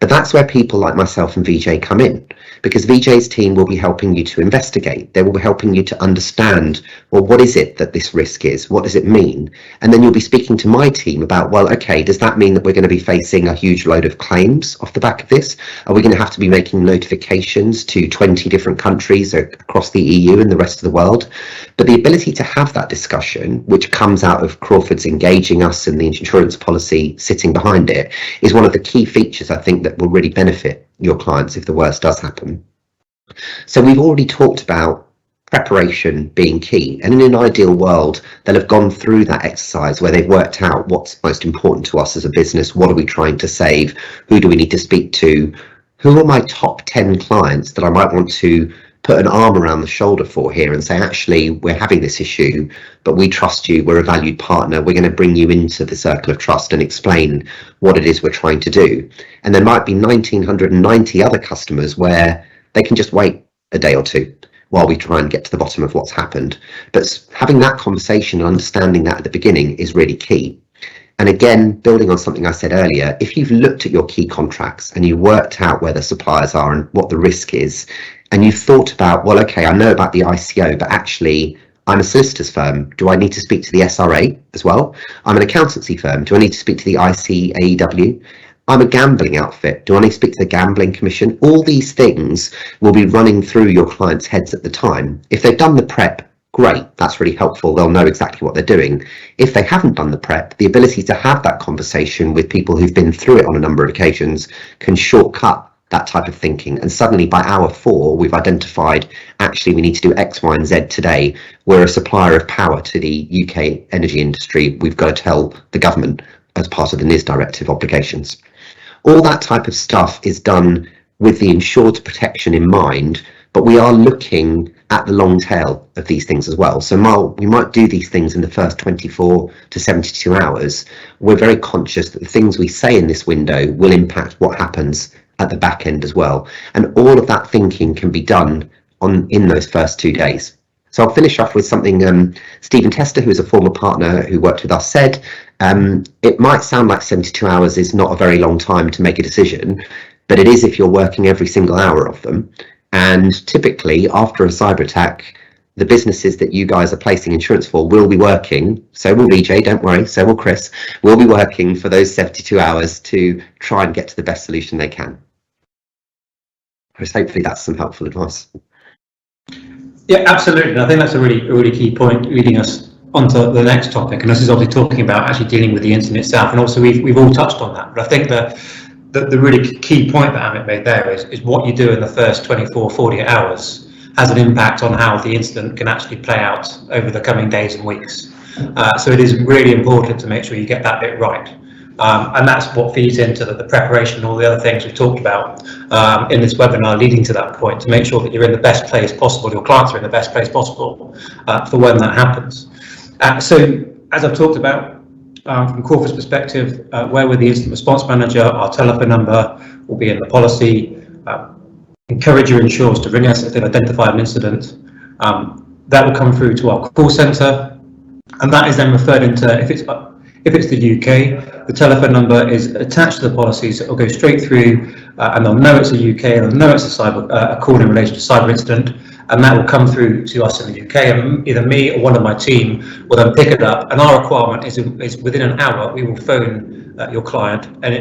But that's where people like myself and Vijay come in, because Vijay's team will be helping you to investigate. They will be helping you to understand, well, what is it that this risk is? What does it mean? And then you'll be speaking to my team about, well, okay, does that mean that we're going to be facing a huge load of claims off the back of this? Are we going to have to be making notifications to 20 different countries across the EU and the rest of the world? But the ability to have that discussion, which comes out of Crawford's engaging us and the insurance policy sitting behind it, is one of the key features I think that will really benefit your clients if the worst does happen. So we've already talked about preparation being key, and in an ideal world they'll have gone through that exercise where they've worked out what's most important to us as a business, what are we trying to save, who do we need to speak to, who are my top 10 clients that I might want to put an arm around the shoulder for here and say, actually, we're having this issue, but we trust you, we're a valued partner, we're going to bring you into the circle of trust and explain what it is we're trying to do. And there might be 1,990 other customers where they can just wait a day or two while we try and get to the bottom of what's happened. But having that conversation and understanding that at the beginning is really key. And again, building on something I said earlier, if you've looked at your key contracts and you worked out where the suppliers are and what the risk is, and you've thought about, well, okay, I know about the ICO, but actually I'm a solicitor's firm. Do I need to speak to the SRA as well? I'm an accountancy firm. Do I need to speak to the ICAEW? I'm a gambling outfit. Do I need to speak to the Gambling Commission? All these things will be running through your clients' heads at the time. If they've done the prep, great, that's really helpful. They'll know exactly what they're doing. If they haven't done the prep, the ability to have that conversation with people who've been through it on a number of occasions can shortcut that type of thinking. And suddenly by hour 4, we've identified, actually, we need to do X, Y, and Z today. We're a supplier of power to the UK energy industry. We've got to tell the government as part of the NIS directive obligations. All that type of stuff is done with the insured protection in mind, but we are looking at the long tail of these things as well. So while we might do these things in the first 24 to 72 hours, we're very conscious that the things we say in this window will impact what happens at the back end as well. And all of that thinking can be done in those first 2 days. So I'll finish off with something Stephen Tester, who is a former partner who worked with us, said. It might sound like 72 hours is not a very long time to make a decision, but it is if you're working every single hour of them. And typically after a cyber attack, the businesses that you guys are placing insurance for will be working, so will Vijay, don't worry, so will Chris, will be working for those 72 hours to try and get to the best solution they can. Hopefully that's some helpful advice. Yeah, absolutely. And I think that's a really key point, leading us onto the next topic. And this is obviously talking about actually dealing with the incident itself. And also we've all touched on that. But I think the really key point that Amit made there is what you do in the first 24, 48 hours has an impact on how the incident can actually play out over the coming days and weeks. So it is really important to make sure you get that bit right. And that's what feeds into the preparation and all the other things we've talked about in this webinar leading to that point, to make sure that you're in the best place possible, your clients are in the best place possible for when that happens. So as I've talked about, from Crawford's perspective, where we're the incident response manager, our telephone number will be in the policy. Encourage your insurers to ring us if they've identified an incident. That will come through to our call centre, and that is then referred into, If it's the UK, the telephone number is attached to the policy, so it'll go straight through, and they'll know it's a UK, they'll know it's a call in relation to cyber incident, and that will come through to us in the UK, and either me or one of my team will then pick it up. And our requirement is within an hour we will phone your client, and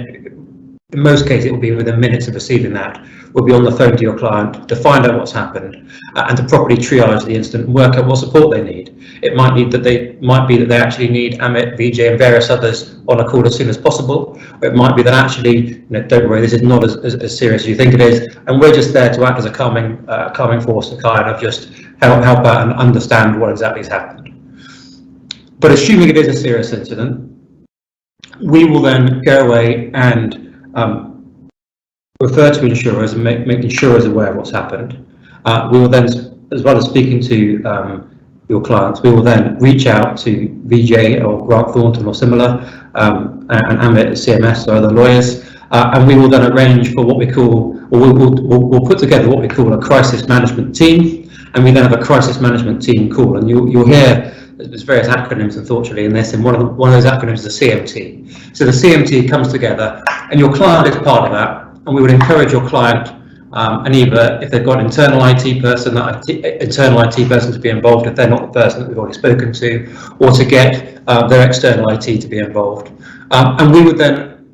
in most cases it will be within minutes of receiving that. We'll be on the phone to your client to find out what's happened and to properly triage the incident and work out what support they need. It might be that they actually need Amit, Vijay, and various others on a call as soon as possible. Or it might be that actually, don't worry, this is not as serious as you think it is, and we're just there to act as a calming force to kind of just help out and understand what exactly has happened. But assuming it is a serious incident, we will then go away and refer to insurers and make insurers aware of what's happened. We will then, as well as speaking to your clients, we will then reach out to Vijay or Grant Thornton or similar, and Amit at CMS or other lawyers, and we will then arrange for what we call, or we'll put together what we call a crisis management team, and we then have a crisis management team call. And you'll hear there's various acronyms unfortunately in this, and one of those acronyms is the CMT. So the CMT comes together, and your client is part of that. And we would encourage your client, and either if they've got an internal IT person, to be involved if they're not the person that we've already spoken to, or to get their external IT to be involved. And we would then,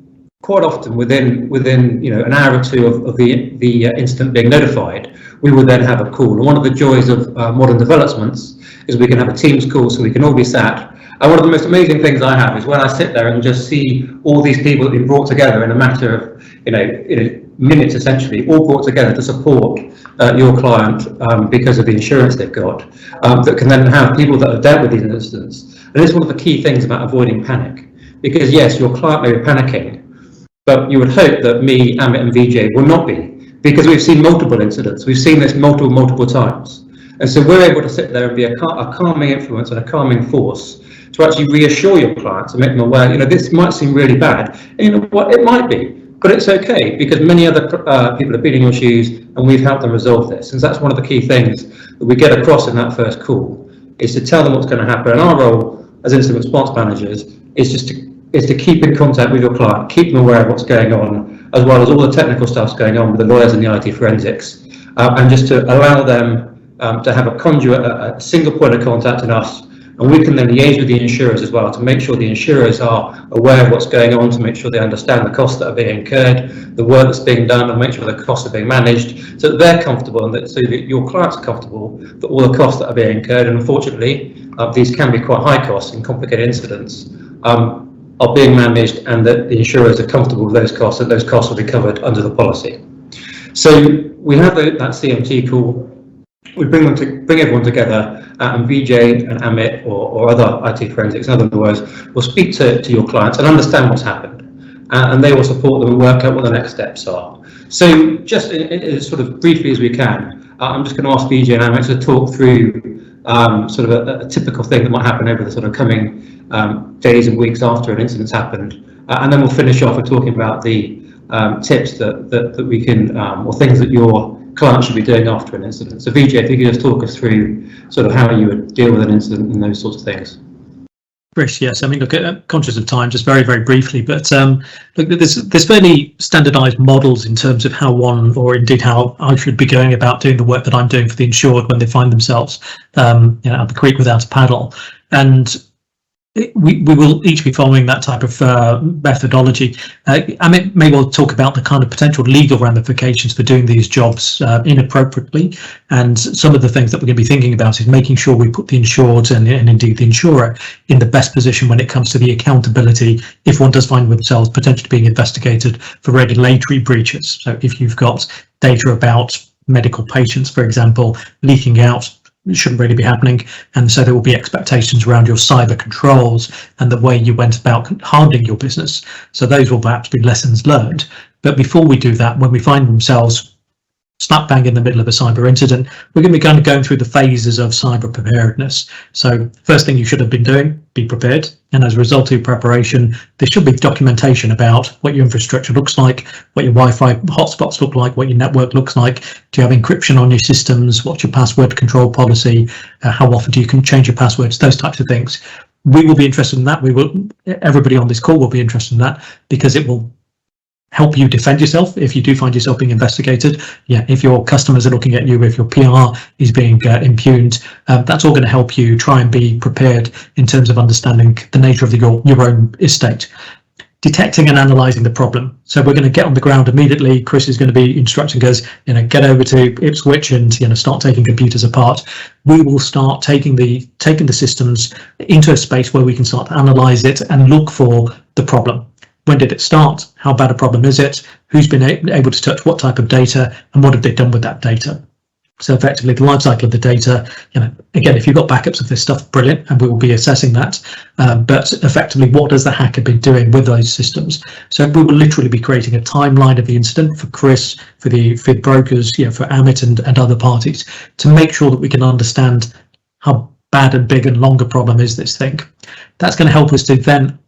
quite often within an hour or two of the incident being notified, we would then have a call. And one of the joys of modern developments is we can have a Teams call, so we can all be sat. And one of the most amazing things I have is when I sit there and just see all these people that have been brought together in a matter of minutes, essentially, all brought together to support your client because of the insurance they've got, that can then have people that have dealt with these incidents. And it's one of the key things about avoiding panic, because yes, your client may be panicking, but you would hope that me, Amit, and Vijay will not be, because we've seen multiple incidents. We've seen this multiple times. And so we're able to sit there and be a calming influence and a calming force to actually reassure your clients and make them aware, this might seem really bad. And you know what, it might be, but it's okay, because many other people have been in your shoes and we've helped them resolve this. And that's one of the key things that we get across in that first call, is to tell them what's going to happen. And our role as incident response managers is just to keep in contact with your client, keep them aware of what's going on, as well as all the technical stuff's going on with the lawyers and the IT forensics, and just to allow them to have a conduit, a single point of contact in us. And we can then liaise with the insurers as well to make sure the insurers are aware of what's going on, to make sure they understand the costs that are being incurred, the work that's being done, and make sure the costs are being managed so that they're comfortable, and so that your clients are comfortable that all the costs that are being incurred, and unfortunately these can be quite high costs in complicated incidents, are being managed, and that the insurers are comfortable with those costs, and those costs will be covered under the policy. So we have that CMT call. We bring everyone together, and Vijay and Amit or other IT forensics and other lawyers will speak to your clients and understand what's happened, and they will support them and work out what the next steps are. So just as sort of briefly as we can, I'm just going to ask Vijay and Amit to talk through sort of a typical thing that might happen over the sort of coming days and weeks after an incident's happened, and then we'll finish off with talking about the tips that we can, or things that your clients should be doing after an incident. So Vijay, if you could just talk us through sort of how you would deal with an incident and those sorts of things. Chris, yes. I mean, look, conscious of time, just very, very briefly, but look, there's fairly standardised models in terms of how one, or indeed how I should be going about doing the work that I'm doing for the insured when they find themselves, at the creek without a paddle. And we will each be following that type of methodology. Amit may well talk about the kind of potential legal ramifications for doing these jobs inappropriately, and some of the things that we're going to be thinking about is making sure we put the insured and indeed the insurer in the best position when it comes to the accountability if one does find themselves potentially being investigated for regulatory breaches. So if you've got data about medical patients, for example, leaking out, it shouldn't really be happening, and so there will be expectations around your cyber controls and the way you went about handling your business. So those will perhaps be lessons learned. But before we do that, when we find themselves slap bang in the middle of a cyber incident, we're going to be kind of going through the phases of cyber preparedness. So first thing you should have been doing, be prepared. And as a result of your preparation, there should be documentation about what your infrastructure looks like, what your Wi-Fi hotspots look like, what your network looks like. Do you have encryption on your systems? What's your password control policy? How often do you can change your passwords? Those types of things. We will be interested in that. Everybody on this call will be interested in that, because it will help you defend yourself if you do find yourself being investigated. If your customers are looking at you, if your PR is being impugned, that's all going to help you try and be prepared in terms of understanding the nature of your own estate. Detecting and analysing the problem. So we're going to get on the ground immediately. Chris is going to be instructing us, get over to Ipswich and start taking computers apart. We will start taking the systems into a space where we can start to analyse it and look for the problem. When did it start? How bad a problem is it? Who's been able to touch what type of data, and what have they done with that data? So effectively, the life cycle of the data, again, if you've got backups of this stuff, brilliant, and we will be assessing that. But effectively, what has the hacker been doing with those systems? So we will literally be creating a timeline of the incident for Chris, for the brokers, for Amit and other parties, to make sure that we can understand how bad and big and long a problem is this thing. That's going to help us to then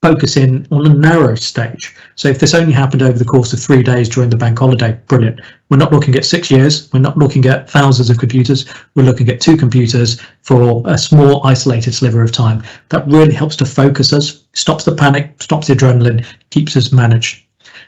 focus in on a narrow stage. So if this only happened over the course of 3 days during the bank holiday, brilliant. We're not looking at 6 years. We're not looking at thousands of computers. We're looking at 2 computers for a small isolated sliver of time. That really helps to focus us, stops the panic, stops the adrenaline, keeps us managed.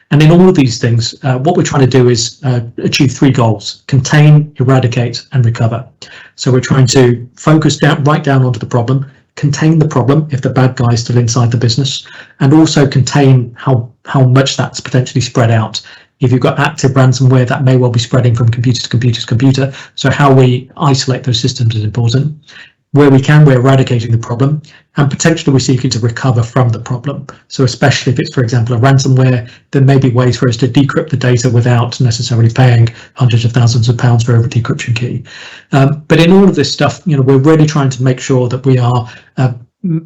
And in all of these things, what we're trying to do is achieve 3 goals: contain, eradicate, and recover. So we're trying to focus right down onto the problem, contain the problem if the bad guy is still inside the business, and also contain how much that's potentially spread out. If you've got active ransomware, that may well be spreading from computer to computer to computer. So how we isolate those systems is important. Where we can, we're eradicating the problem, and potentially we're seeking to recover from the problem. So especially if it's, for example, a ransomware, there may be ways for us to decrypt the data without necessarily paying hundreds of thousands of pounds for every decryption key. But in all of this stuff, we're really trying to make sure that we are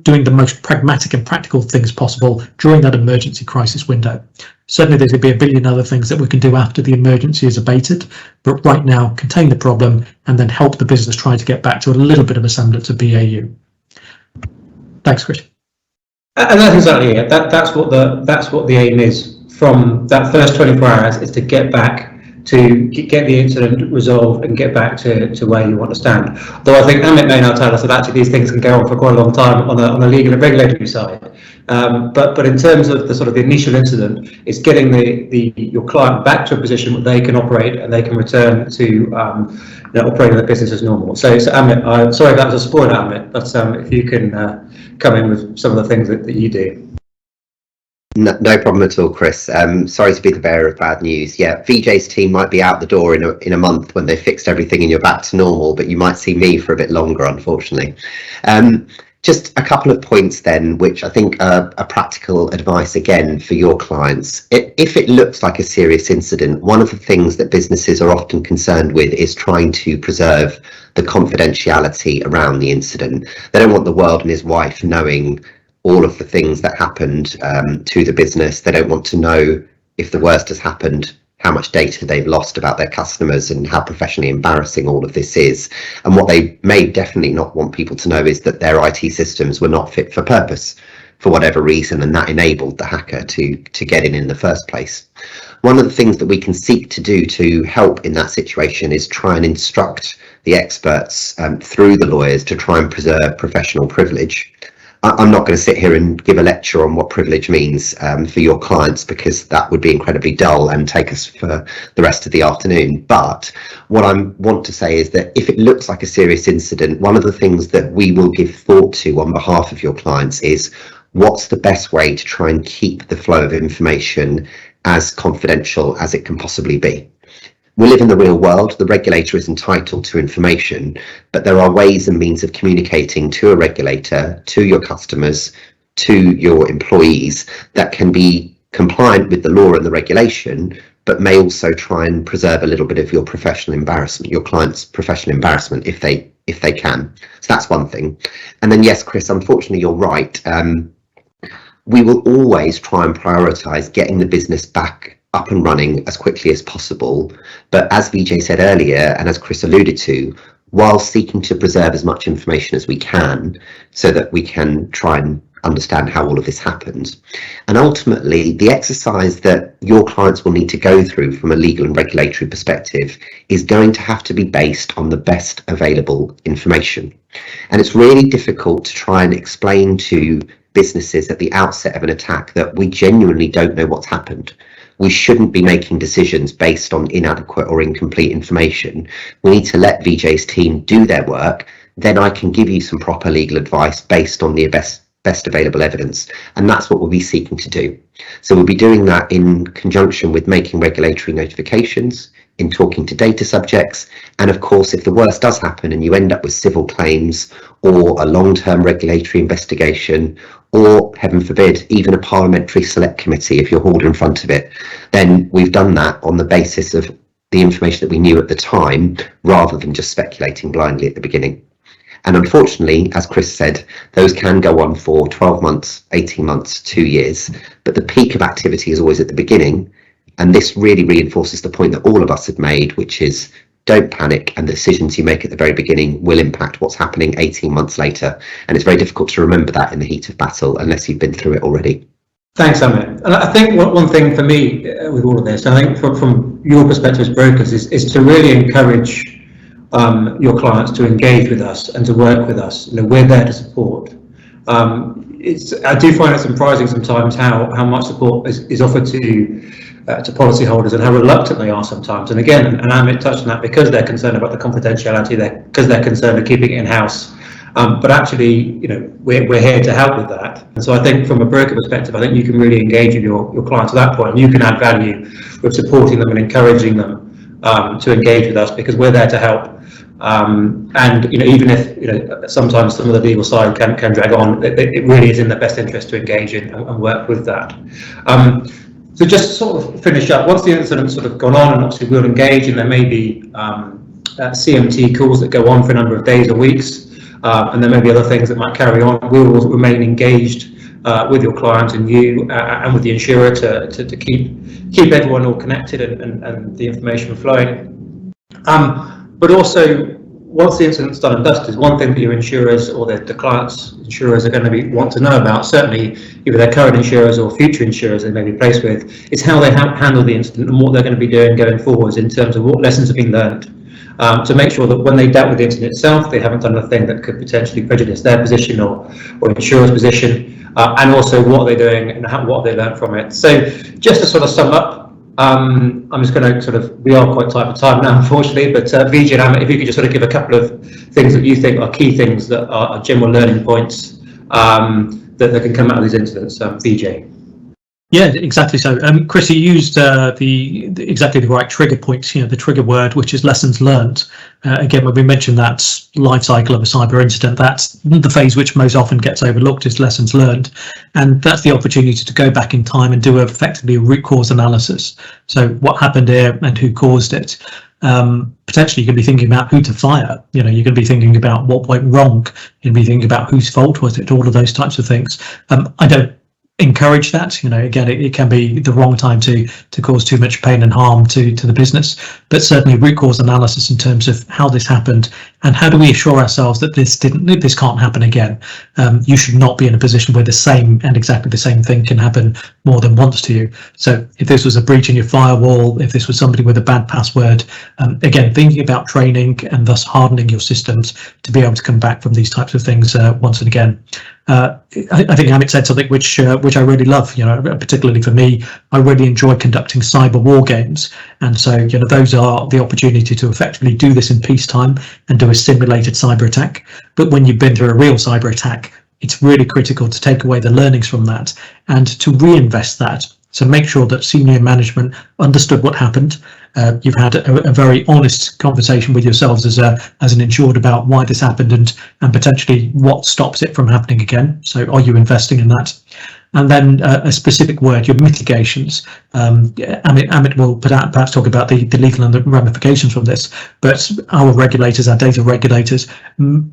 doing the most pragmatic and practical things possible during that emergency crisis window. Certainly there's going to be a billion other things that we can do after the emergency is abated, but right now contain the problem and then help the business try to get back to a little bit of a semblance of BAU. Thanks, Chris. And that's exactly it. That's what the aim is from that first 24 hours, is to get back to get the incident resolved and get back to where you want to stand. Though I think Amit may now tell us that actually these things can go on for quite a long time on a legal and regulatory side. But in terms of the sort of the initial incident, it's getting your client back to a position where they can operate and they can return to operating the business as normal. So Amit, I'm sorry if that was a spoiler, Amit, but if you can come in with some of the things that you do. No problem at all, Chris. Sorry to be the bearer of bad news. Yeah, Vijay's team might be out the door in a month when they've fixed everything and you're back to normal, but you might see me for a bit longer, unfortunately. Just a couple of points then, which I think are practical advice again for your clients. If it looks like a serious incident, one of the things that businesses are often concerned with is trying to preserve the confidentiality around the incident. They don't want the world and his wife knowing all of the things that happened to the business. They don't want to know if the worst has happened, how much data they've lost about their customers and how professionally embarrassing all of this is. And what they may definitely not want people to know is that their IT systems were not fit for purpose for whatever reason, and that enabled the hacker to get in the first place. One of the things that we can seek to do to help in that situation is try and instruct the experts through the lawyers to try and preserve professional privilege. I'm not going to sit here and give a lecture on what privilege means for your clients, because that would be incredibly dull and take us for the rest of the afternoon. But what I want to say is that if it looks like a serious incident, one of the things that we will give thought to on behalf of your clients is what's the best way to try and keep the flow of information as confidential as it can possibly be. We live in the real world. The regulator is entitled to information, but there are ways and means of communicating to a regulator, to your customers, to your employees that can be compliant with the law and the regulation, but may also try and preserve a little bit of your professional embarrassment, your client's professional embarrassment, if they can. So that's one thing. And then, yes, Chris, unfortunately, you're right. We will always try and prioritise getting the business back up and running as quickly as possible. But as Vijay said earlier, and as Chris alluded to, while seeking to preserve as much information as we can so that we can try and understand how all of this happened. And ultimately, the exercise that your clients will need to go through from a legal and regulatory perspective is going to have to be based on the best available information. And it's really difficult to try and explain to businesses at the outset of an attack that we genuinely don't know what's happened. We shouldn't be making decisions based on inadequate or incomplete information. We need to let Vijay's team do their work. Then I can give you some proper legal advice based on the best available evidence. And that's what we'll be seeking to do. So we'll be doing that in conjunction with making regulatory notifications, in talking to data subjects, and of course, if the worst does happen and you end up with civil claims or a long-term regulatory investigation, or heaven forbid, even a parliamentary select committee, if you're hauled in front of it, then we've done that on the basis of the information that we knew at the time, rather than just speculating blindly at the beginning. And unfortunately, as Chris said, those can go on for 12 months, 18 months, 2 years, but the peak of activity is always at the beginning. And this really reinforces the point that all of us have made, which is don't panic, and the decisions you make at the very beginning will impact what's happening 18 months later. And it's very difficult to remember that in the heat of battle unless you've been through it already. Thanks, Amit. And I think one thing for me with all of this, I think from your perspective as brokers, is to really encourage your clients to engage with us and to work with us. We're there to support. I do find it surprising sometimes how much support is offered to policyholders and how reluctant they are sometimes. And again, and Amit touched on that, because they're concerned about the confidentiality, because they're concerned of keeping it in-house. But actually, we're here to help with that. And so I think from a broker perspective, I think you can really engage with your clients at that point. And you can add value with supporting them and encouraging them to engage with us, because we're there to help. And even if sometimes some of the legal side can drag on, it really is in their best interest to engage in and work with that. So just to sort of finish up, once the incident's sort of gone on, and obviously we'll engage, and there may be CMT calls that go on for a number of days or weeks, and there may be other things that might carry on. We will remain engaged with your client and you and with the insurer to keep everyone all connected and the information flowing. But also, once the incident's done and dusted, one thing that your insurers or the clients' insurers are going to want to know about, certainly either their current insurers or future insurers they may be placed with, is how they handle the incident and what they're going to be doing going forwards in terms of what lessons have been learned, to make sure that when they dealt with the incident itself, they haven't done a thing that could potentially prejudice their position or insurer's position, and also what they're doing and what they learned from it. So just to sort of sum up, I'm just going to we are quite tight for time now, unfortunately, but Vijay and Amit, if you could just sort of give a couple of things that you think are key things that are general learning points that can come out of these incidents. Vijay. Yeah, exactly. So, Chris, you used exactly the right trigger points. The trigger word, which is lessons learned. Again, when we mentioned that life cycle of a cyber incident, that's the phase which most often gets overlooked, is lessons learned, and that's the opportunity to go back in time and do effectively a root cause analysis. So, what happened here and who caused it? Potentially, you can be thinking about who to fire. You're going to be thinking about what went wrong. You'll be thinking about whose fault was it. All of those types of things. I don't encourage that. Again, it can be the wrong time to cause too much pain and harm to the business, but certainly root cause analysis in terms of how this happened and how do we assure ourselves that this can't happen again. You should not be in a position where exactly the same thing can happen more than once to you. So if this was a breach in your firewall, if this was somebody with a bad password, again, thinking about training and thus hardening your systems to be able to come back from these types of things once and again. I think Amit said something which I really love. Particularly for me, I really enjoy conducting cyber war games, and so those are the opportunity to effectively do this in peacetime and do a simulated cyber attack. But when you've been through a real cyber attack, it's really critical to take away the learnings from that and to reinvest that. So make sure that senior management understood what happened. You've had a very honest conversation with yourselves as an insured about why this happened and potentially what stops it from happening again. So are you investing in that? And then a specific word, your mitigations. Amit will perhaps talk about the legal and the ramifications from this, but our regulators, our data regulators,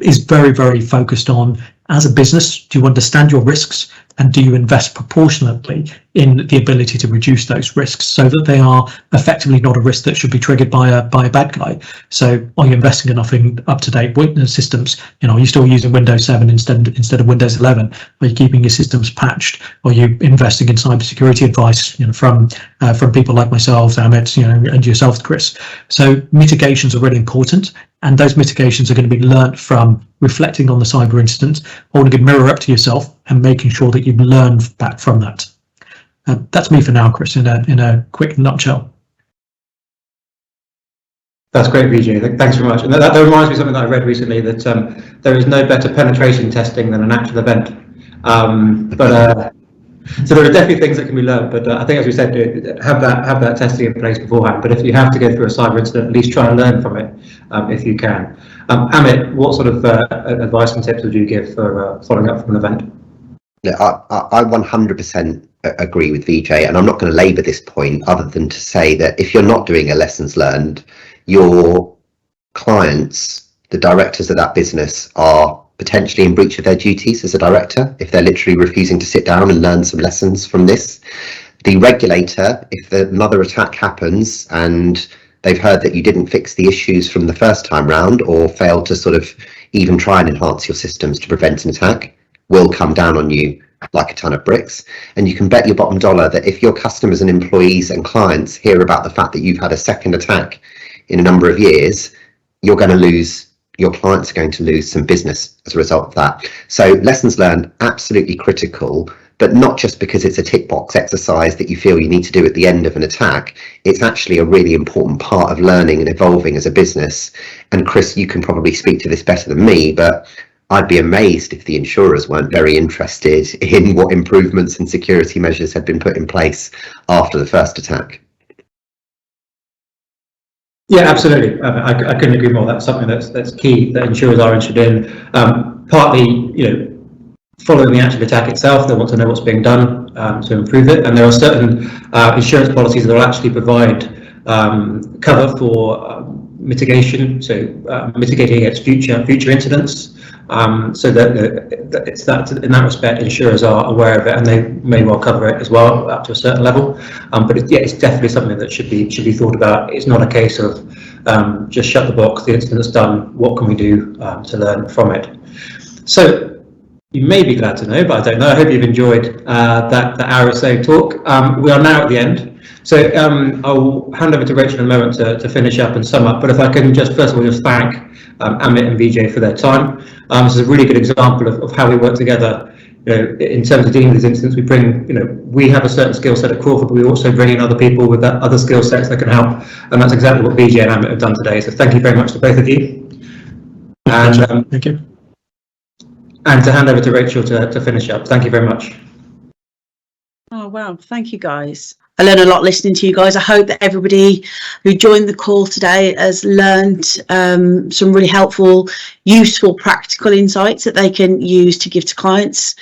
is very, very focused on, as a business, do you understand your risks? and do you invest proportionately in the ability to reduce those risks so that they are effectively not a risk that should be triggered by a bad guy? So are you investing enough in up-to-date systems? Are you still using Windows 7 instead of Windows 11? Are you keeping your systems patched? Are you investing in cybersecurity advice from people like myself, Amit, and yourself, Chris? So mitigations are really important, and those mitigations are going to be learnt from reflecting on the cyber incident, holding a mirror up to yourself and making sure that you've learned back from that. That's me for now, Chris, in a quick nutshell. That's great, Vijay. Thanks very much. And that reminds me of something that I read recently, that there is no better penetration testing than an actual event. So there are definitely things that can be learned, but I think, as we said, have that testing in place beforehand. But if you have to go through a cyber incident, at least try and learn from it if you can. Amit, what sort of advice and tips would you give for following up from an event? Yeah, I 100% agree with Vijay, and I'm not going to labour this point other than to say that if you're not doing a lessons learned, your clients, the directors of that business, are potentially in breach of their duties as a director if they're literally refusing to sit down and learn some lessons from this. The regulator, if the mother attack happens and they've heard that you didn't fix the issues from the first time round or failed to sort of even try and enhance your systems to prevent an attack, will come down on you like a ton of bricks. And you can bet your bottom dollar that if your customers and employees and clients hear about the fact that you've had a second attack in a number of years, your clients are going to lose some business as a result of that. So lessons learned, absolutely critical, but not just because it's a tick box exercise that you feel you need to do at the end of an attack. It's actually a really important part of learning and evolving as a business. And Chris, you can probably speak to this better than me, but I'd be amazed if the insurers weren't very interested in what improvements and security measures had been put in place after the first attack. Yeah, absolutely. I couldn't agree more. That's something that's key that insurers are interested in. Partly, following the actual attack itself, they want to know what's being done to improve it. And there are certain insurance policies that will actually provide cover for mitigation, so mitigating against future incidents. So that it's that in that respect, insurers are aware of it, and they may well cover it as well up to a certain level. But it's definitely something that should be thought about. It's not a case of just shut the box, the incident's done. What can we do to learn from it? So you may be glad to know, but I don't know. I hope you've enjoyed that hour or so talk. We are now at the end. So I'll hand over to Rachel in a moment to finish up and sum up. But if I can just first of all just thank Amit and Vijay for their time. This is a really good example of how we work together. In terms of dealing with these incidents, we have a certain skill set at Crawford, but we also bring in other people with other skill sets that can help. And that's exactly what Vijay and Amit have done today. So thank you very much to both of you. And thank you. And to hand over to Rachel to finish up. Thank you very much. Oh, wow. Thank you, guys. I learned a lot listening to you guys. I hope that everybody who joined the call today has learned some really helpful, useful, practical insights that they can use to give to clients.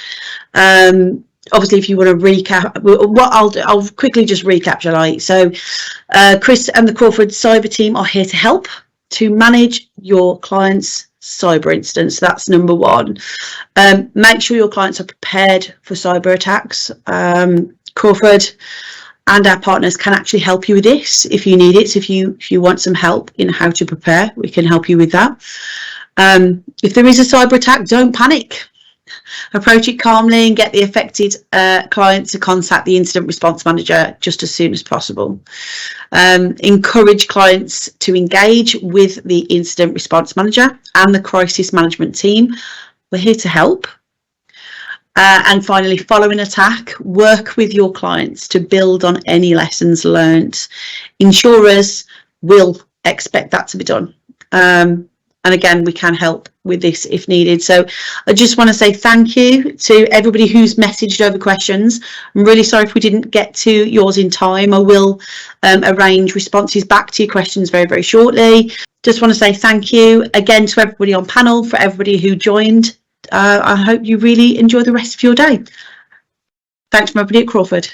Obviously, if you want to recap, what I'll quickly just recap, shall I? So Chris and the Crawford cyber team are here to help to manage your clients' cyber incidents. That's number one. Make sure your clients are prepared for cyber attacks. Crawford and our partners can actually help you with this if you need it. So if you want some help in how to prepare, we can help you with that. If there is a cyber attack, don't panic. Approach it calmly and get the affected client to contact the incident response manager just as soon as possible. Encourage clients to engage with the incident response manager and the crisis management team. We're here to help. And finally, following attack, work with your clients to build on any lessons learned. Insurers will expect that to be done. And again, we can help with this if needed. So I just want to say thank you to everybody who's messaged over questions. I'm really sorry if we didn't get to yours in time. I will arrange responses back to your questions very, very shortly. Just want to say thank you again to everybody on panel, for everybody who joined. I hope you really enjoy the rest of your day. Thanks from everybody at Crawford.